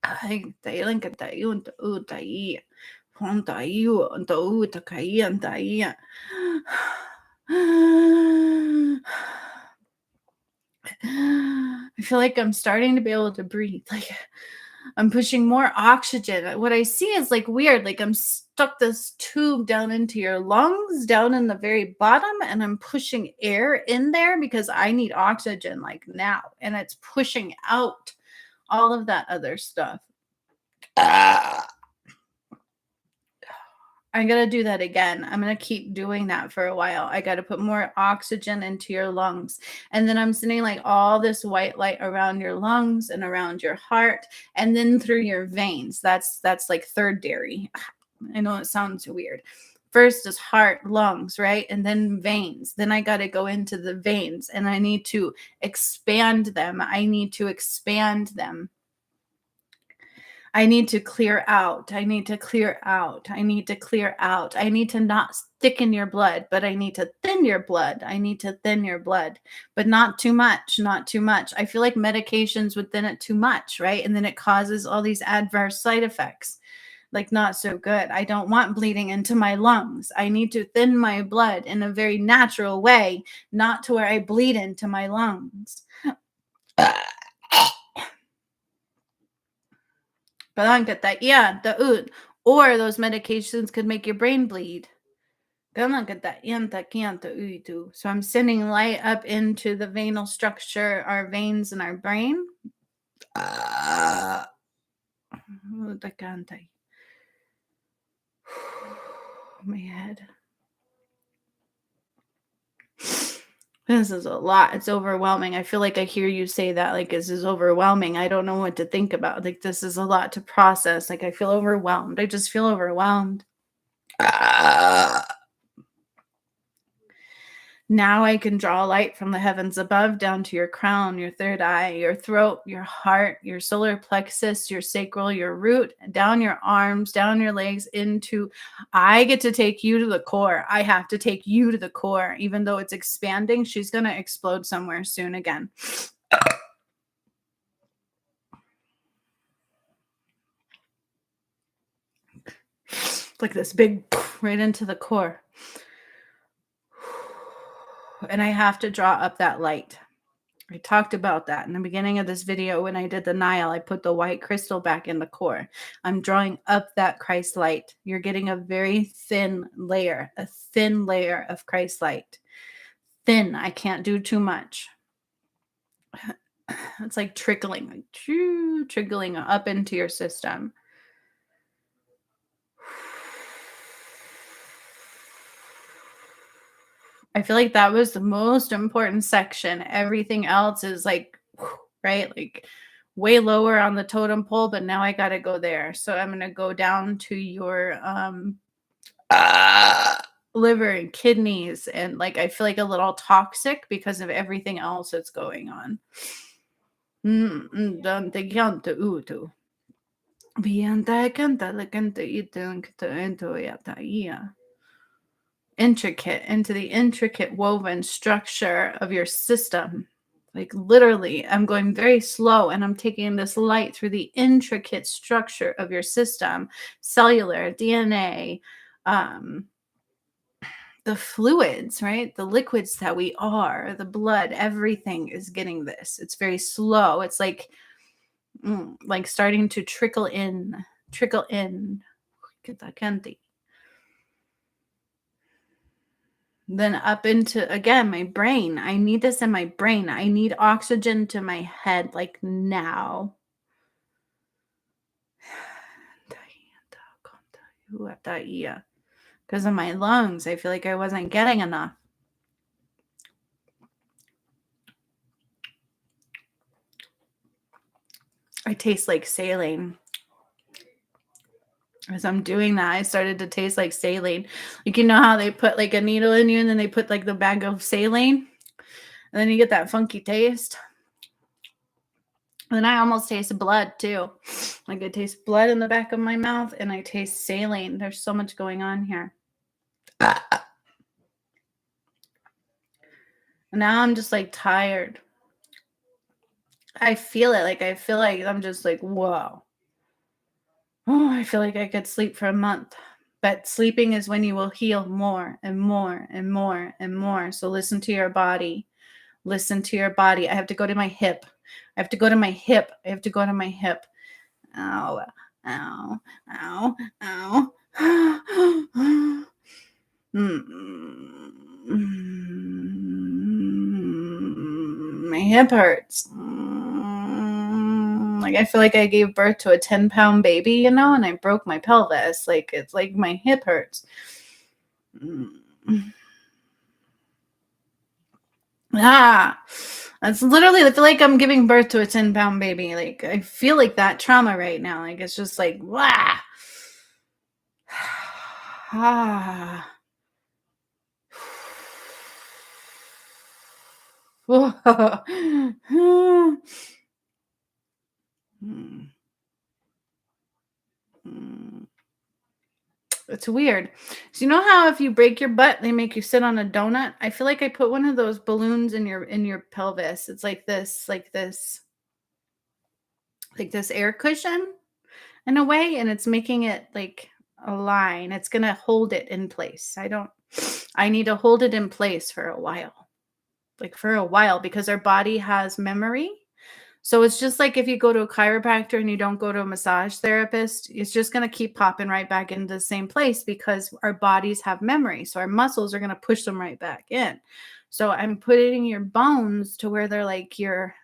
Ay, tayo ka tayo, tayo. Tayo, tayo, tayo. I feel like I'm starting to be able to breathe. Like I'm pushing more oxygen. What I see is like weird, like I'm stuck this tube down into your lungs, down in the very bottom, and I'm pushing air in there because I need oxygen like now. And it's pushing out all of that other stuff. I gotta do that again. I'm gonna keep doing that for a while. I gotta put more oxygen into your lungs. And then I'm sending like all this white light around your lungs and around your heart and then through your veins. That's like third dairy. I know it sounds weird. First is heart, lungs, right? And then veins. Then I got to go into the veins and I need to expand them. I need to expand them. I need to clear out. I need to clear out. I need to clear out. I need to not thicken your blood, but I need to thin your blood. I need to thin your blood, but not too much, not too much. I feel like medications would thin it too much, right? And then it causes all these adverse side effects, like not so good. I don't want bleeding into my lungs. I need to thin my blood in a very natural way, not to where I bleed into my lungs. Yeah, or those medications could make your brain bleed. So I'm sending light up into the venal structure, our veins in our brain. My head. This is a lot. It's overwhelming. I feel like I hear you say that, like, this is overwhelming. I don't know what to think about. Like, this is a lot to process. Like, I feel overwhelmed. I just feel overwhelmed. Now I can draw light from the heavens above down to your crown, your third eye, your throat, your heart, your solar plexus, your sacral, your root, down your arms, down your legs into. I get to take you to the core. I have to take you to the core. Even though it's expanding, she's going to explode somewhere soon again. Like this big right into the core. And I have to draw up that light. I talked about that in the beginning of this video when I did the Nile. I put the white crystal back in the core. I'm drawing up that Christ light. You're getting a very thin layer of Christ light. Thin. I can't do too much. It's like trickling up into your system. I feel like that was the most important section. Everything else is like, right? Like way lower on the totem pole, but now I got to go there. So I'm going to go down to your liver and kidneys. And like, I feel like a little toxic because of everything else that's going on. Into the intricate woven structure of your system. Like literally, I'm going very slow and I'm taking this light through the intricate structure of your system, cellular, DNA, the fluids, right? The liquids that we are, the blood, everything is getting this. It's very slow. It's like starting to trickle in. Then up into, again, my brain. I need this in my brain. I need oxygen to my head, like now. Because of my lungs, I feel like I wasn't getting enough. I taste like saline. As I'm doing that, I started to taste like saline. Like, you know how they put like a needle in you and then they put like the bag of saline? And then you get that funky taste. And then I almost taste blood too. Like I taste blood in the back of my mouth and I taste saline. There's so much going on here. Now I'm just like tired. I feel it. Like I feel like I'm just like, whoa. Oh, I feel like I could sleep for a month. But sleeping is when you will heal more and more and more and more. So listen to your body. Listen to your body. I have to go to my hip. I have to go to my hip. Ow, ow, ow, ow. My hip hurts. Like I feel like I gave birth to a 10-pound baby, and I broke my pelvis. Like it's like my hip hurts. Ah, that's literally, I feel like I'm giving birth to a 10-pound baby. Like I feel like that trauma right now. Like it's just like, wow. Ah. Hmm. Hmm. It's weird. So you know how if you break your butt, they make you sit on a donut? I feel like I put one of those balloons in your pelvis. It's like this air cushion in a way, and it's making it like a line. It's gonna hold it in place. I need to hold it in place for a while. Like for a while, because our body has memory. So it's just like if you go to a chiropractor and you don't go to a massage therapist, it's just going to keep popping right back into the same place because our bodies have memory. So our muscles are going to push them right back in. So I'm putting your bones to where they're like your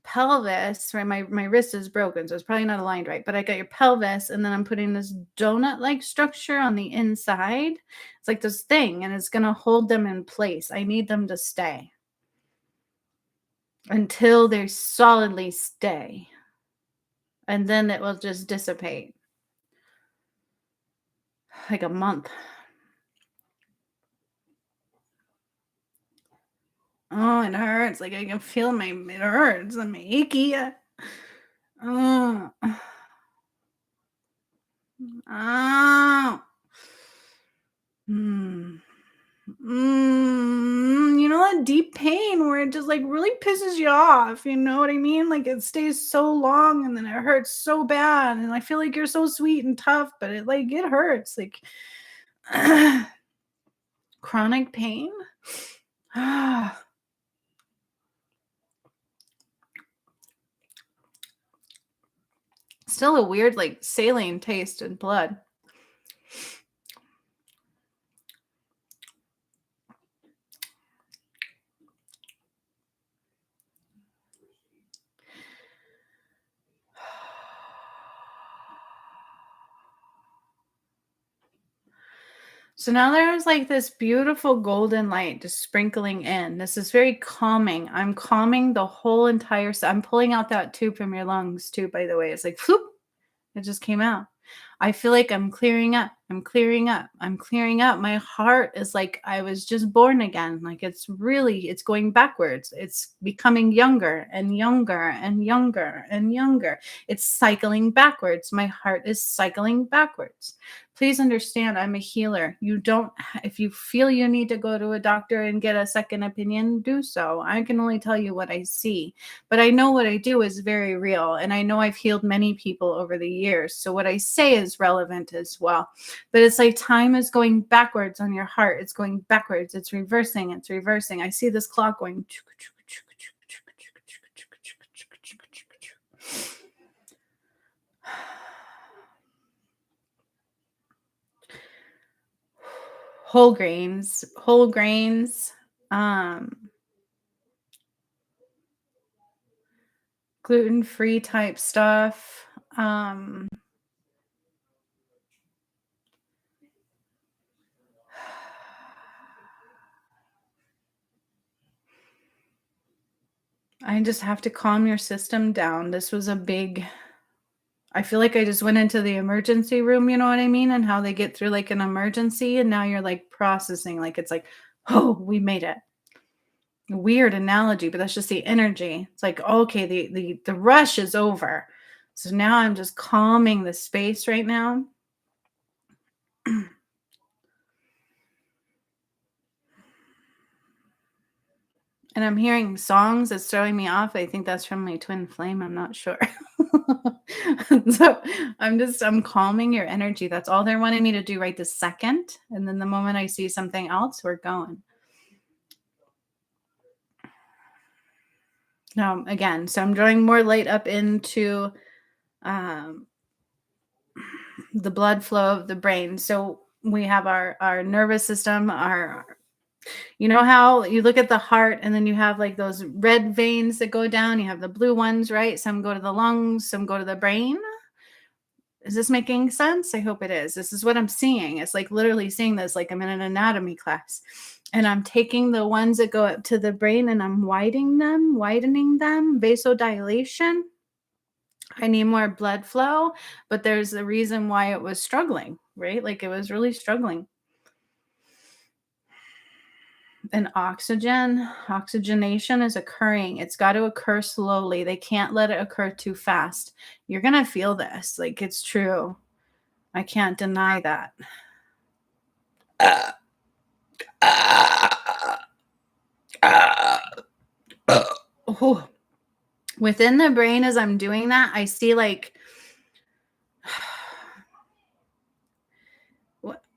pelvis, right? My wrist is broken, so it's probably not aligned right, but I got your pelvis, and then I'm putting this donut-like structure on the inside. It's like this thing, and it's going to hold them in place. I need them to stay until they solidly stay, and then it will just dissipate like a month. Oh, it hurts. Like I can feel it hurts. I'm achy. Oh, oh. Hmm. You know that deep pain where it just like really pisses you off. You know what I mean? Like it stays so long and then it hurts so bad. And I feel like you're so sweet and tough, but it hurts. Like chronic pain. Still a weird like saline taste in blood. So now there's like this beautiful golden light just sprinkling in. This is very calming. I'm calming the whole entire. I'm pulling out that tube from your lungs too. By the way, it's like whoop, it just came out. I feel like I'm clearing up. I'm clearing up. I'm clearing up. My heart is like I was just born again. Like it's going backwards. It's becoming younger and younger and younger and younger. It's cycling backwards. My heart is cycling backwards. Please understand, I'm a healer. If you feel you need to go to a doctor and get a second opinion, do so. I can only tell you what I see. But I know what I do is very real, and I know I've healed many people over the years. So what I say is relevant as well. But it's like time is going backwards on your heart. It's going backwards. It's reversing. It's reversing. I see this clock going. Whole grains, gluten-free type stuff. I just have to calm your system down. This was a big. I feel like I just went into the emergency room, you know what I mean? And how they get through like an emergency, and now you're like processing, like it's like, oh, we made it. Weird analogy, but that's just the energy. It's like, okay, the rush is over. So now I'm just calming the space right now. And I'm hearing songs that's throwing me off. I think that's from my twin flame. I'm not sure. So I'm calming your energy. That's all they're wanting me to do right this second. And then the moment I see something else, we're going. Now, again, so I'm drawing more light up into um, the blood flow of the brain. So we have our nervous system, our you know how you look at the heart and then you have like those red veins that go down, you have the blue ones, right? Some go to the lungs, some go to the brain. Is this making sense? I hope it is. This is what I'm seeing. It's like literally seeing this like I'm in an anatomy class. And I'm taking the ones that go up to the brain and I'm widening them, vasodilation. I need more blood flow, but there's a reason why it was struggling, right? Like it was really struggling. And oxygenation is occurring. It's got to occur slowly. They can't let it occur too fast. You're going to feel this. Like it's true. I can't deny that. Oh. Within the brain, as I'm doing that, I see like,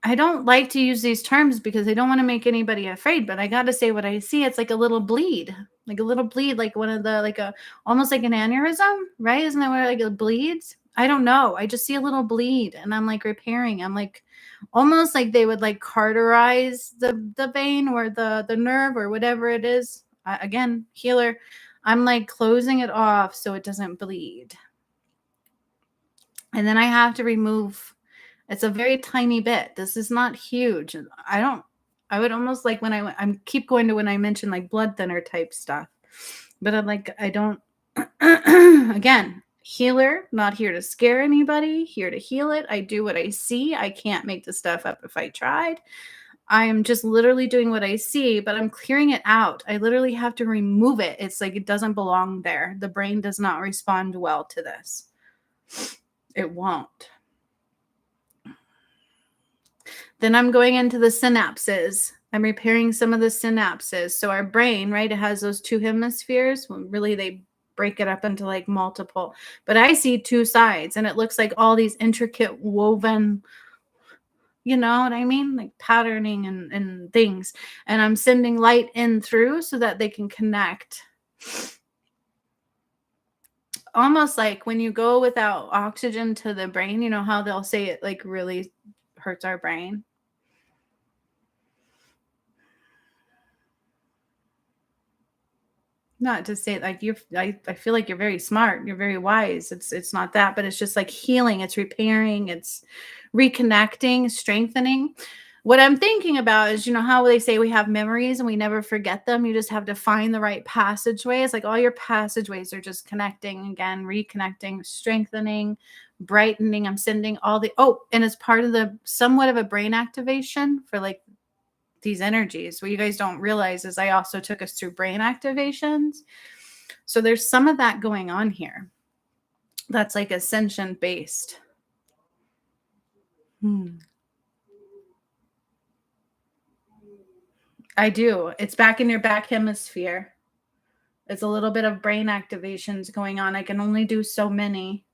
I don't like to use these terms because I don't want to make anybody afraid, but I got to say what I see. It's like a little bleed, like one of the, like a, almost like an aneurysm, right? Isn't that where like it bleeds? I don't know. I just see a little bleed and I'm like repairing. I'm like, almost like they would like cauterize the vein or the nerve or whatever it is. Again, healer. I'm like closing it off so it doesn't bleed. And then I have to remove, it's a very tiny bit. This is not huge. I would almost like when I'm keep going to when I mention like blood thinner type stuff, but I'm like, I don't, again, healer, not here to scare anybody, here to heal it. I do what I see. I can't make the stuff up if I tried. I am just literally doing what I see, but I'm clearing it out. I literally have to remove it. It's like it doesn't belong there. The brain does not respond well to this. It won't. Then I'm going into the synapses. I'm repairing some of the synapses. So our brain, right, it has those two hemispheres. Well, really, they break it up into like multiple. But I see two sides, and it looks like all these intricate woven, you know what I mean? Like patterning and things. And I'm sending light in through so that they can connect. Almost like when you go without oxygen to the brain, you know how they'll say it like really hurts our brain. Not to say like I feel like you're very smart, you're very wise. It's not that, but it's just like healing, it's repairing, it's reconnecting, strengthening. What I'm thinking about is, you know, how they say we have memories and we never forget them. You just have to find the right passageway. It's like all your passageways are just connecting again, reconnecting, strengthening, brightening. I'm sending all the, oh, and it's part of the somewhat of a brain activation for like these energies. What you guys don't realize is I also took us through brain activations. So there's some of that going on here. That's like ascension based. I do. It's back in your back hemisphere. It's a little bit of brain activations going on. I can only do so many.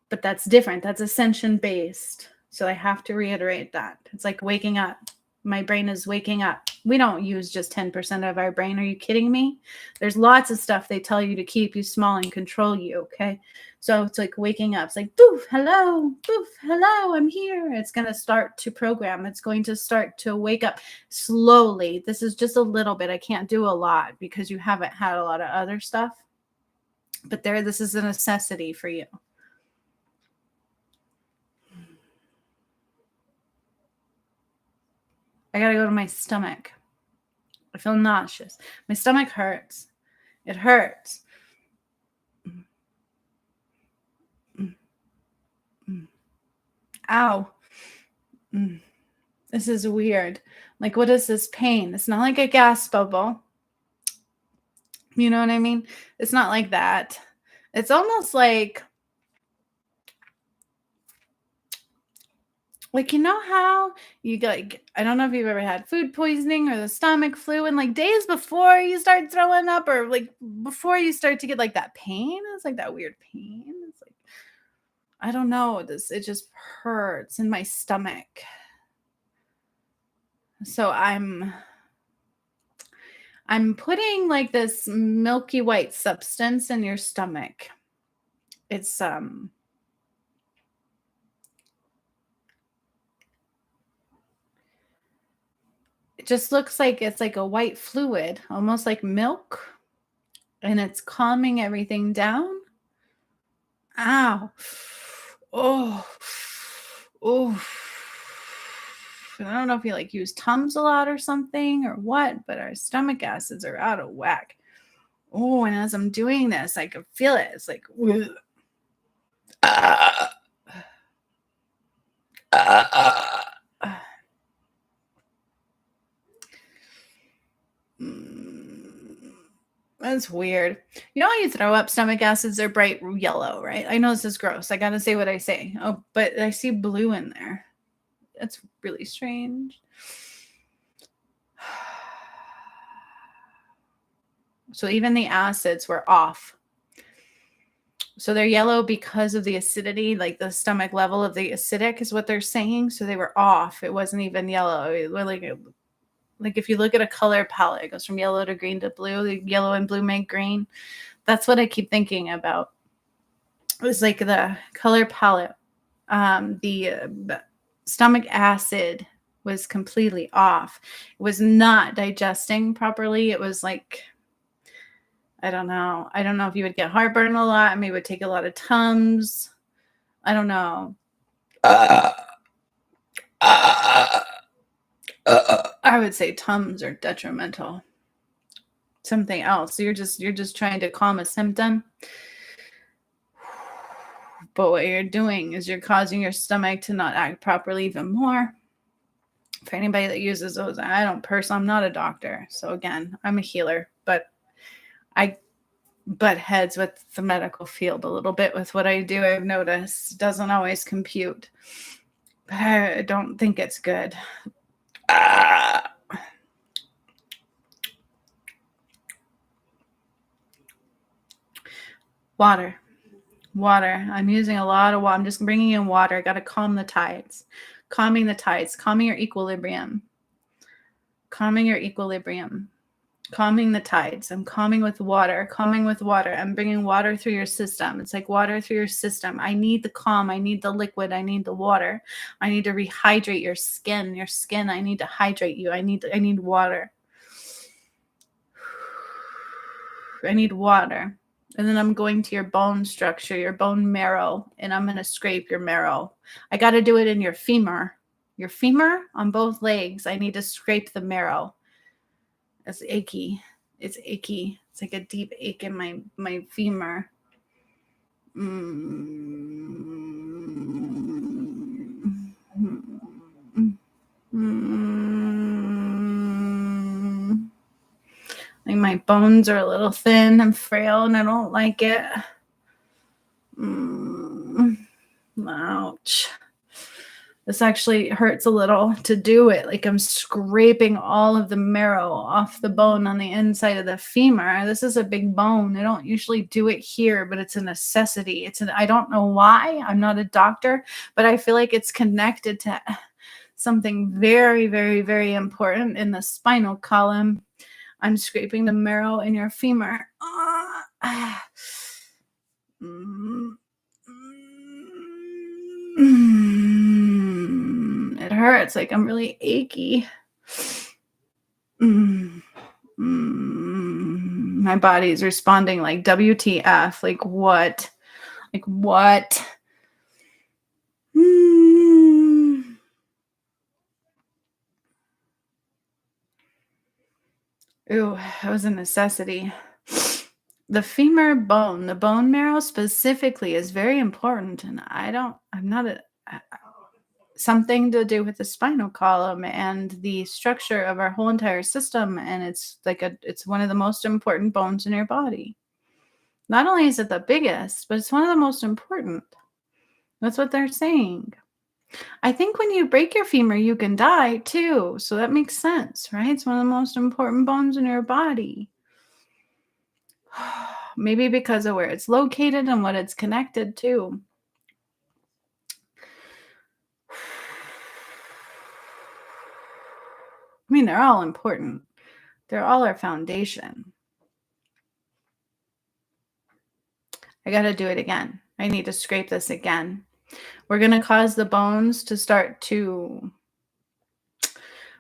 But that's different. That's ascension based. So I have to reiterate that. It's like waking up. My brain is waking up. We don't use just 10% of our brain. Are you kidding me? There's lots of stuff they tell you to keep you small and control you. Okay. So it's like waking up. It's like, boof, hello, I'm here. It's going to start to program. It's going to start to wake up slowly. This is just a little bit. I can't do a lot because you haven't had a lot of other stuff. But this is a necessity for you. I gotta go to my stomach. I feel nauseous. My stomach hurts. It hurts. Ow. This is weird. Like, what is this pain? It's not like a gas bubble. You know what I mean? It's not like that. It's almost like you know how you get like, I don't know if you've ever had food poisoning or the stomach flu, and like days before you start throwing up or like before you start to get like that pain, it's like that weird pain. It's like, I don't know, it just hurts in my stomach. So I'm putting like this milky white substance in your stomach. It's it just looks like it's like a white fluid, almost like milk, and it's calming everything down. Ow. Oh. Oh. I don't know if you like use Tums a lot or something or what, but our stomach acids are out of whack. Oh, and as I'm doing this, I can feel it. It's like, ah, ah, ah. Mm, that's weird. You know how you throw up stomach acids? They're bright yellow, right? I know this is gross. I gotta say what I say. Oh, but I see blue in there. That's really strange. So even the acids were off. So they're yellow because of the acidity, like the stomach level of the acidic is what they're saying. So they were off. It wasn't even yellow. It was like if you look at a color palette, it goes from yellow to green to blue. The yellow and blue make green. That's what I keep thinking about. It's like the color palette. The stomach acid was completely off. It was not digesting properly. It was like, I don't know. I don't know if you would get heartburn a lot. I mean, it would take a lot of Tums. I don't know. I would say Tums are detrimental. Something else. You're just trying to calm a symptom. But what you're doing is you're causing your stomach to not act properly even more. For anybody that uses those, I'm not a doctor. So again, I'm a healer, but I butt heads with the medical field a little bit with what I do. I've noticed doesn't always compute. But I don't think it's good. Water. I'm using a lot of water. I'm just bringing in water. I got to calm the tides. Calming the tides. Calming your equilibrium. Calming the tides. I'm calming with water. I'm bringing water through your system. It's like water through your system. I need the calm. I need the liquid. I need the water. I need to rehydrate your skin. I need to hydrate you. I need water. I need water. And then I'm going to your bone structure, your bone marrow, and I'm going to scrape your marrow. I got to do it in your femur. Your femur on both legs. I need to scrape the marrow. It's achy. It's like a deep ache in my femur. Like my bones are a little thin and frail, and I don't like it. Ouch. This actually hurts a little to do it. Like I'm scraping all of the marrow off the bone on the inside of the femur. This is a big bone. I don't usually do it here, but it's a necessity. I don't know why. I'm not a doctor, but I feel like it's connected to something very, very, very important in the spinal column. I'm scraping the marrow in your femur. It hurts. Like I'm really achy. My body is responding like WTF. Like what? Ooh, that was a necessity. The femur bone, the bone marrow specifically is very important. And something to do with the spinal column and the structure of our whole entire system. And it's one of the most important bones in your body. Not only is it the biggest, but it's one of the most important. That's what they're saying. I think when you break your femur, you can die too. So that makes sense, right? It's one of the most important bones in your body. Maybe because of where it's located and what it's connected to. I mean, they're all important. They're all our foundation. I got to do it again. I need to scrape this again. We're going to cause the bones to start to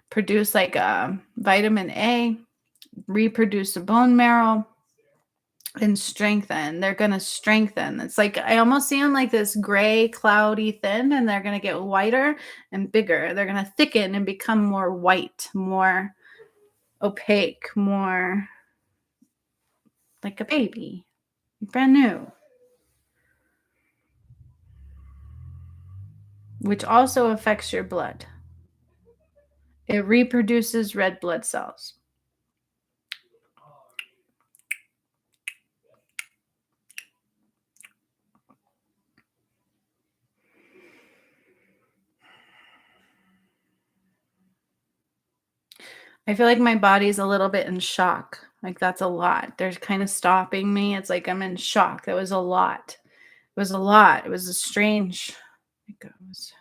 produce like vitamin A, reproduce the bone marrow, and strengthen. They're going to strengthen. It's like I almost see them like this gray, cloudy, thin, and they're going to get whiter and bigger. They're going to thicken and become more white, more opaque, more like a baby, brand new, which also affects your blood. It reproduces red blood cells. I feel like my body's a little bit in shock. Like that's a lot. They're kind of stopping me. It's like I'm in shock. That was a lot. It was a lot. It was a strange. It goes.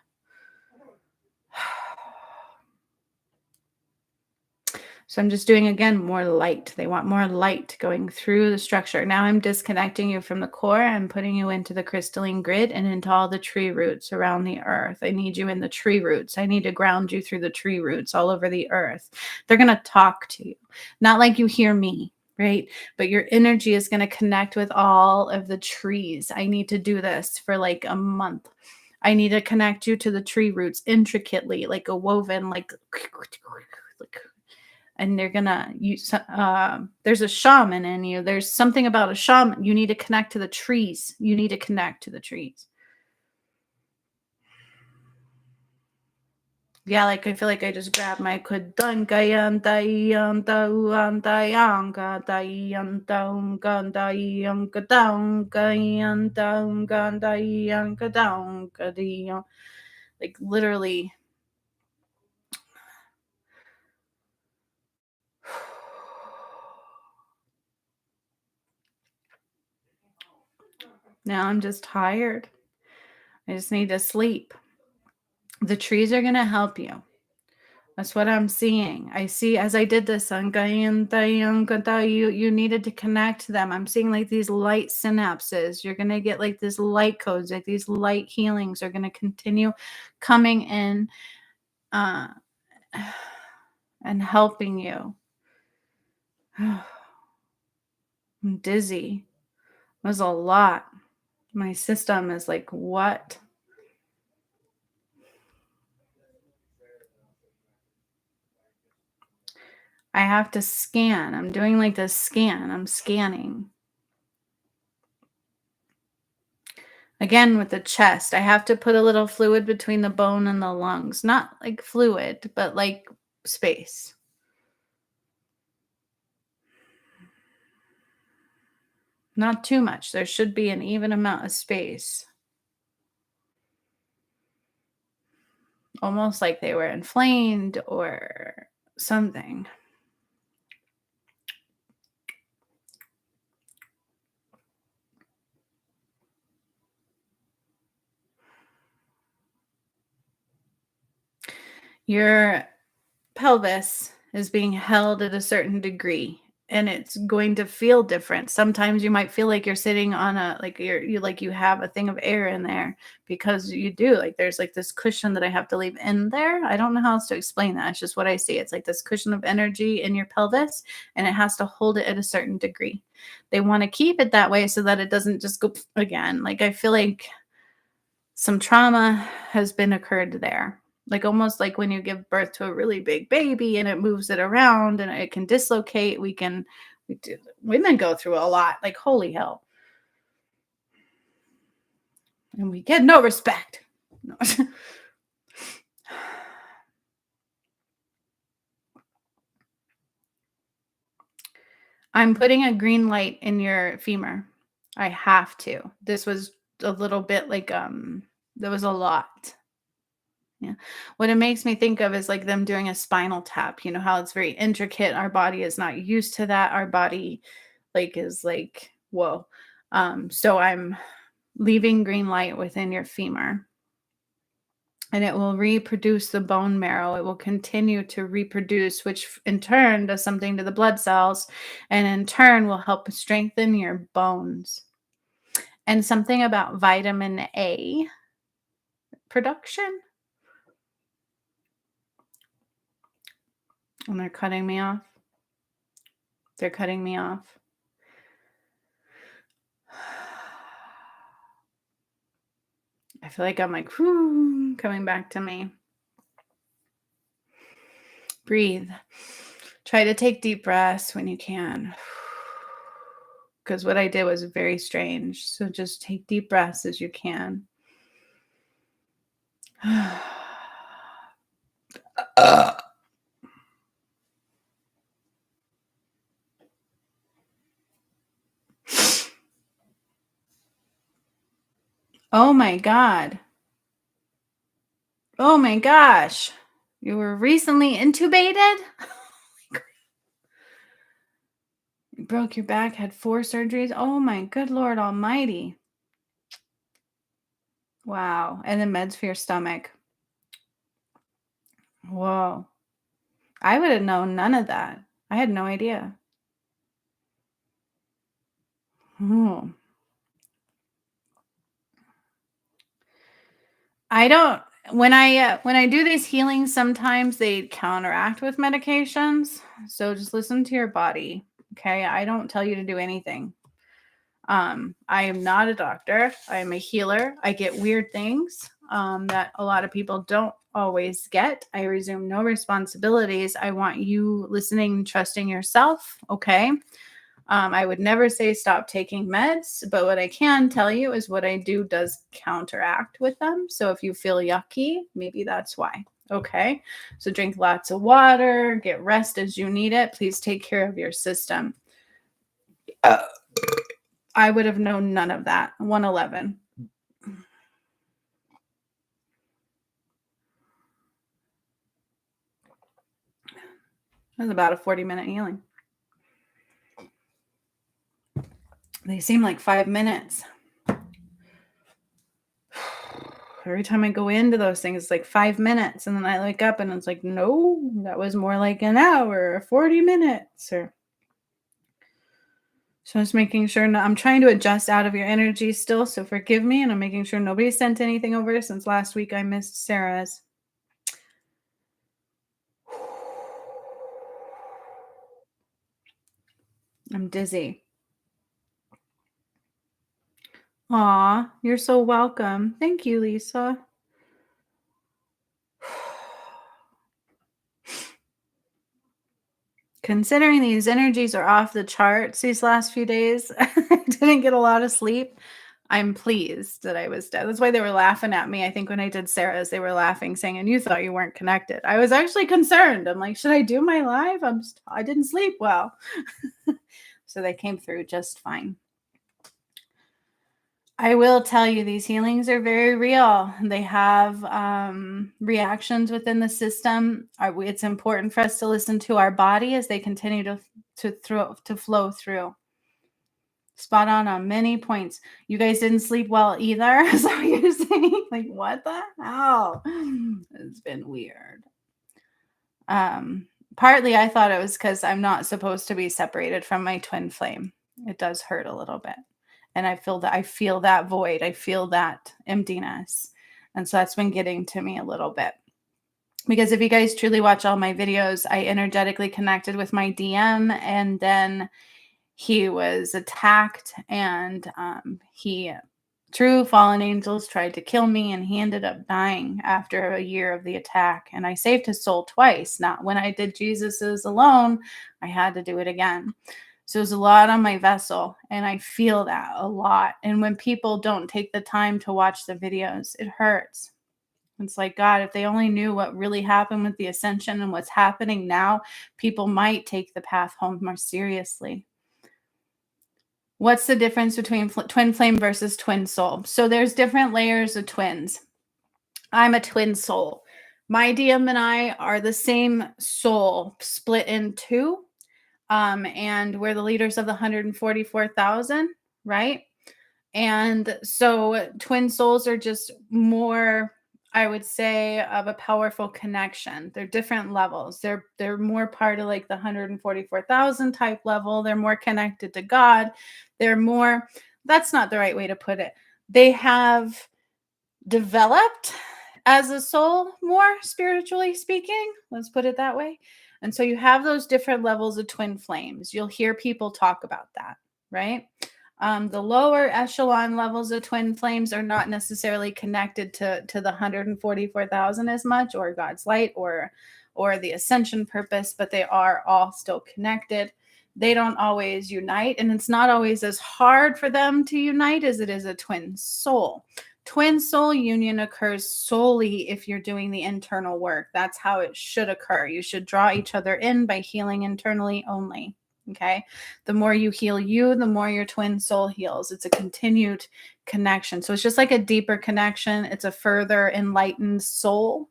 So I'm just doing, again, more light. They want more light going through the structure. Now I'm disconnecting you from the core. I'm putting you into the crystalline grid and into all the tree roots around the earth. I need you in the tree roots. I need to ground you through the tree roots all over the earth. They're going to talk to you, not like you hear me, right? But your energy is going to connect with all of the trees. I need to do this for like a month. I need to connect you to the tree roots intricately, like a woven, like and they're gonna use there's a shaman in you. There's something about a shaman. You need to connect to the trees. You need to connect to the trees. Yeah, like I feel like I just grabbed my like literally. Now I'm just tired. I just need to sleep. The trees are going to help you. That's what I'm seeing. I see as I did this, you needed to connect to them. I'm seeing like these light synapses. You're going to get like this light codes, like these light healings are going to continue coming in and helping you. I'm dizzy. It was a lot. My system is like, what? I have to scan. I'm doing like this scan. I'm scanning. Again, with the chest, I have to put a little fluid between the bone and the lungs. Not like fluid, but like space. Not too much. There should be an even amount of space. Almost like they were inflamed or something. Your pelvis is being held at a certain degree and it's going to feel different. Sometimes you might feel like you're sitting on a like you like you have a thing of air in there because you do. Like there's like this cushion that I have to leave in there. I don't know how else to explain that. It's just what I see. It's like this cushion of energy in your pelvis and it has to hold it at a certain degree. They want to keep it that way so that it doesn't just go again. Like I feel like some trauma has been occurred there. Like almost like when you give birth to a really big baby and it moves it around and it can dislocate. Women go through a lot, like holy hell. And we get no respect. No. I'm putting a green light in your femur. I have to. This was a little bit like there was a lot. Yeah. What it makes me think of is like them doing a spinal tap. You know how it's very intricate. Our body is not used to that. Our body like is like, whoa. So I'm leaving green light within your femur. And it will reproduce the bone marrow. It will continue to reproduce, which in turn does something to the blood cells, and in turn will help strengthen your bones. and something about vitamin A production. And they're cutting me off. They're cutting me off. I feel like I'm like, whew, coming back to me. Breathe. Try to take deep breaths when you can. Because what I did was very strange. So just take deep breaths as you can. Oh my God. Oh my gosh. You were recently intubated? You broke your back, had 4 surgeries. Oh my good Lord Almighty. Wow. And then meds for your stomach. Whoa. I would have known none of that. I had no idea. Oh. I don't when I do these healings, sometimes they counteract with medications. So just listen to your body. Okay? I don't tell you to do anything. I am not a doctor. I am a healer. I get weird things that a lot of people don't always get. I resume no responsibilities. I want you listening, trusting yourself. Okay. I would never say stop taking meds, but what I can tell you is what I do does counteract with them. So if you feel yucky, maybe that's why. Okay. So drink lots of water, get rest as you need it. Please take care of your system. I would have known none of that. 111. It was about a 40-minute healing. They seem like 5 minutes. Every time I go into those things, it's like 5 minutes. And then I wake up and it's like, no, that was more like an hour or 40 minutes. So I'm just making sure I'm trying to adjust out of your energy still. So forgive me. And I'm making sure nobody sent anything over since last week I missed Sarah's. I'm dizzy. Aw, you're so welcome. Thank you, Lisa. Considering these energies are off the charts these last few days, I didn't get a lot of sleep. I'm pleased that I was dead. That's why they were laughing at me. I think when I did Sarah's, they were laughing, saying, "And you thought you weren't connected." I was actually concerned. I'm like, should I do my live? I didn't sleep well. So they came through just fine. I will tell you, these healings are very real. They have reactions within the system. It's important for us to listen to our body as they continue to flow through. Spot on many points. You guys didn't sleep well either. So you're saying, like, what the hell? It's been weird. Partly I thought it was because I'm not supposed to be separated from my twin flame. It does hurt a little bit. And I feel that void. I feel that emptiness. And so that's been getting to me a little bit. Because if you guys truly watch all my videos, I energetically connected with my DM, and then he was attacked, and true fallen angels tried to kill me, and he ended up dying after a year of the attack. And I saved his soul twice. Not when I did Jesus's alone, I had to do it again. So there's a lot on my vessel, and I feel that a lot. And when people don't take the time to watch the videos, it hurts. It's like, God, if they only knew what really happened with the ascension and what's happening now, people might take the path home more seriously. What's the difference between twin flame versus twin soul? So there's different layers of twins. I'm a twin soul. My DM and I are the same soul split in two. And we're the leaders of the 144,000, right? And so twin souls are just more, I would say, of a powerful connection. They're different levels. They're more part of like the 144,000 type level. They're more connected to God. They're more that's not the right way to put it. They have developed as a soul more spiritually speaking. Let's put it that way. And so you have those different levels of twin flames. You'll hear people talk about that, right? The lower echelon levels of twin flames are not necessarily connected to the 144,000 as much, or God's light, or the ascension purpose, but they are all still connected. They don't always unite, and it's not always as hard for them to unite as it is a twin soul. Twin soul union occurs solely if you're doing the internal work. That's how it should occur. You should draw each other in by healing internally only. Okay. The more you heal you, the more your twin soul heals. It's a continued connection. So it's just like a deeper connection. It's a further enlightened soul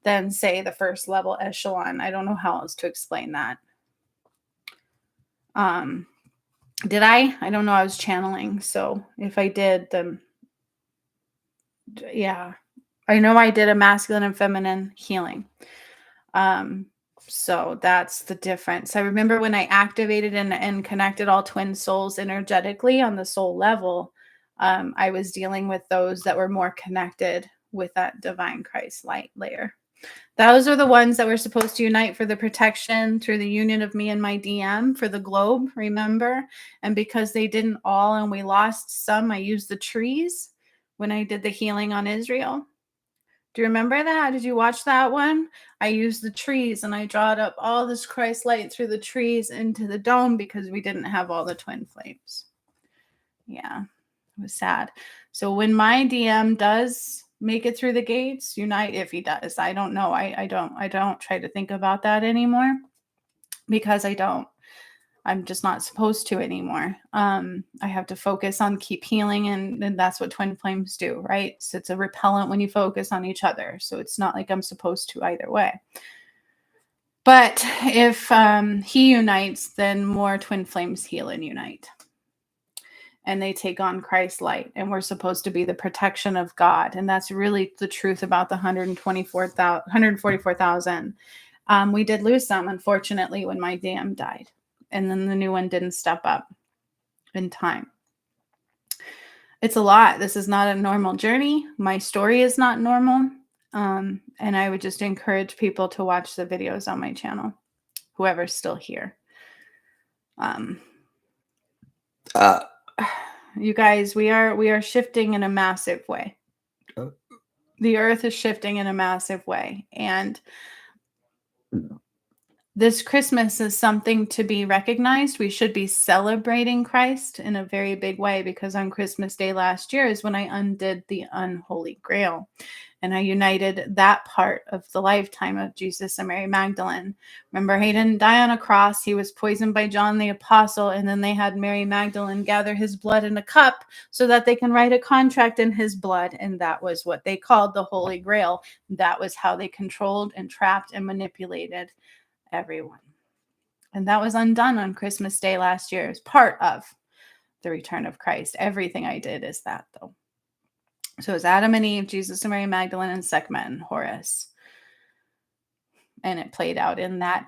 than, say, the first level echelon. I don't know how else to explain that. Did I? I don't know. I was channeling. So if I did, then yeah, I know I did a masculine and feminine healing. So that's the difference. I remember when I activated and connected all twin souls energetically on the soul level, I was dealing with those that were more connected with that divine Christ light layer. Those are the ones that were supposed to unite for the protection through the union of me and my DM for the globe, remember? And because they didn't all and we lost some, I used the trees when I did the healing on Israel. Do you remember that? Did you watch that one? I used the trees and I drawed up all this Christ light through the trees into the dome because we didn't have all the twin flames. Yeah, it was sad. So when my DM does make it through the gates, unite if he does. I don't know. I don't try to think about that anymore because I'm just not supposed to anymore. I have to focus on keep healing, and that's what twin flames do, right? So it's a repellent when you focus on each other. So it's not like I'm supposed to either way. But if he unites, then more twin flames heal and unite. And they take on Christ's light, and we're supposed to be the protection of God. And that's really the truth about the 144,000. We did lose some, unfortunately, when my DM died. And then the new one didn't step up in time. It's a lot. This is not a normal journey. My story is not normal. And I would just encourage people to watch the videos on my channel, whoever's still here. You guys, we are shifting in a massive way. The earth is shifting in a massive way. And this Christmas is something to be recognized. We should be celebrating Christ in a very big way, because on Christmas Day last year is when I undid the unholy grail. And I united that part of the lifetime of Jesus and Mary Magdalene. Remember, he didn't die on a cross. He was poisoned by John the Apostle. And then they had Mary Magdalene gather his blood in a cup so that they can write a contract in his blood. And that was what they called the Holy Grail. That was how they controlled and trapped and manipulated everyone. And that was undone on Christmas Day last year as part of the return of Christ. Everything I did is that, though. So it's Adam and Eve, Jesus and Mary Magdalene, and Sekhmet and Horus. And it played out in that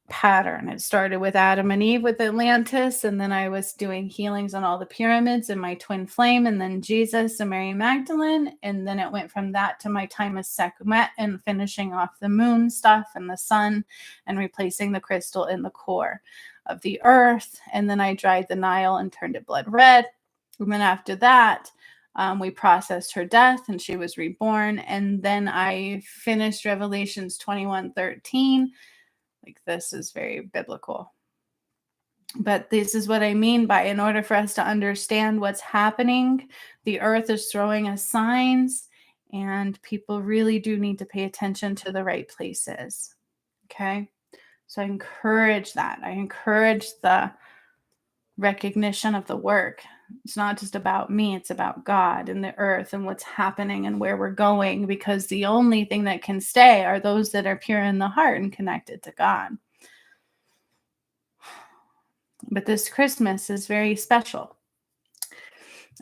pattern. It started with Adam and Eve with Atlantis, and then I was doing healings on all the pyramids and my twin flame, and then Jesus and Mary Magdalene, and then it went from that to my time as Sekhmet and finishing off the moon stuff and the sun and replacing the crystal in the core of the earth. And then I dried the Nile and turned it blood red. And then after that, we processed her death and she was reborn. And then I finished Revelations 21:13. Like, this is very biblical. But this is what I mean by, in order for us to understand what's happening, the earth is throwing us signs, and people really do need to pay attention to the right places. Okay? So I encourage that. I encourage the recognition of the work. It's not just about me, it's about God and the earth and what's happening and where we're going, because the only thing that can stay are those that are pure in the heart and connected to God. But this Christmas is very special,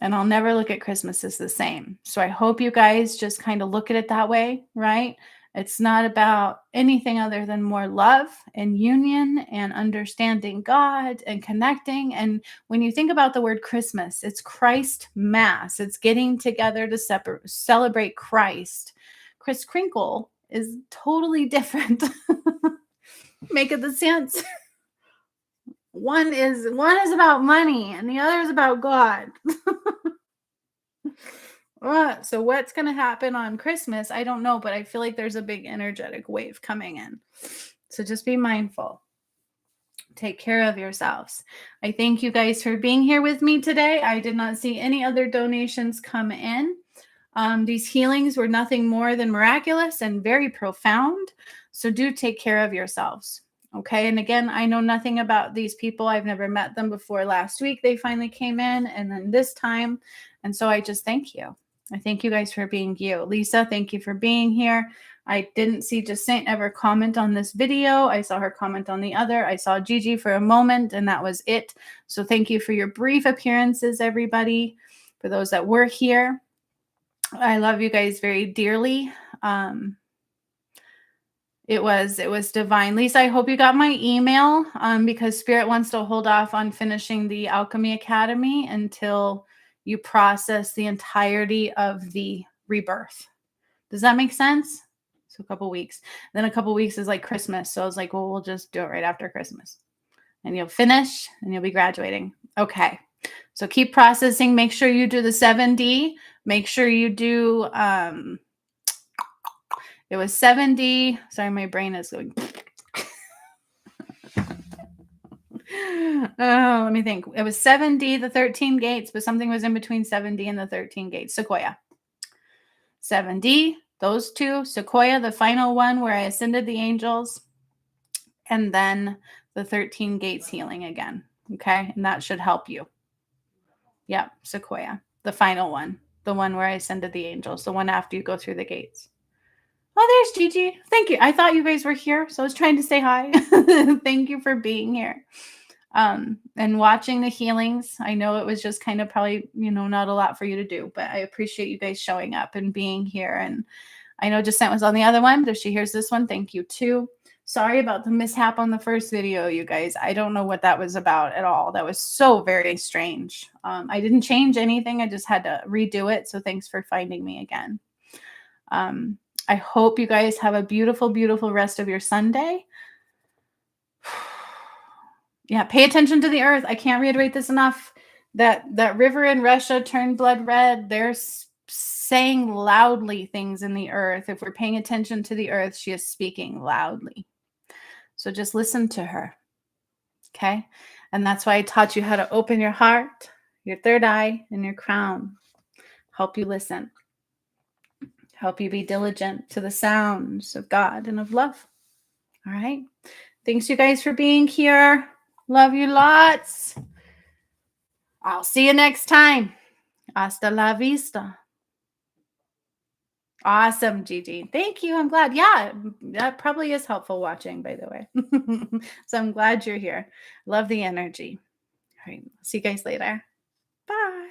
and I'll never look at Christmas as the same. So I hope you guys just kind of look at it that way, right? It's not about anything other than more love and union and understanding God and connecting. And when you think about the word Christmas, it's Christ Mass. It's getting together to celebrate Christ. Kris Kringle is totally different. Make it the sense. One is about money and the other is about God. So what's going to happen on Christmas? I don't know, but I feel like there's a big energetic wave coming in. So just be mindful. Take care of yourselves. I thank you guys for being here with me today. I did not see any other donations come in. These healings were nothing more than miraculous and very profound. So do take care of yourselves. Okay. And again, I know nothing about these people. I've never met them before. Last week, they finally came in, and then this time. And so I just thank you. I thank you guys for being you. Lisa, thank you for being here. I didn't see Jacinth ever comment on this video. I saw her comment on the other. I saw Gigi for a moment, and that was it. So thank you for your brief appearances, everybody. For those that were here, I love you guys very dearly. It was divine. Lisa, I hope you got my email because Spirit wants to hold off on finishing the Alchemy Academy until you process the entirety of the rebirth. Does that make sense? So a couple weeks. Then a couple weeks is like Christmas. So I was like, well, we'll just do it right after Christmas. And you'll finish and you'll be graduating. Okay. So keep processing. Make sure you do the 7D. Make sure you do it was 7D. Sorry, my brain is going. Oh, let me think. It was 7D, the 13 gates, but something was in between 7D and the 13 gates. Sequoia. 7D, those two. Sequoia, the final one where I ascended the angels. And then the 13 gates healing again. Okay. And that should help you. Yep. Sequoia, the final one. The one where I ascended the angels. The one after you go through the gates. Oh, there's Gigi. Thank you. I thought you guys were here, so I was trying to say hi. Thank you for being here. And watching the healings. I know it was just kind of probably, not a lot for you to do, but I appreciate you guys showing up and being here. And I know Jacinth was on the other one. If she hears this one, thank you too. Sorry about the mishap on the first video, you guys. I don't know what that was about at all. That was so very strange. I didn't change anything. I just had to redo it. So thanks for finding me again. I hope you guys have a beautiful, beautiful rest of your Sunday. Yeah, pay attention to the earth. I can't reiterate this enough. That river in Russia turned blood red. They're saying loudly things in the earth. If we're paying attention to the earth, she is speaking loudly. So just listen to her. Okay? And that's why I taught you how to open your heart, your third eye, and your crown. Help you listen. Help you be diligent to the sounds of God and of love. All right. Thanks, you guys, for being here. Love you lots. I'll see you next time. Hasta la vista. Awesome, Gigi. Thank you. I'm glad. Yeah, that probably is helpful watching, by the way. So I'm glad you're here. Love the energy. All right. See you guys later. Bye.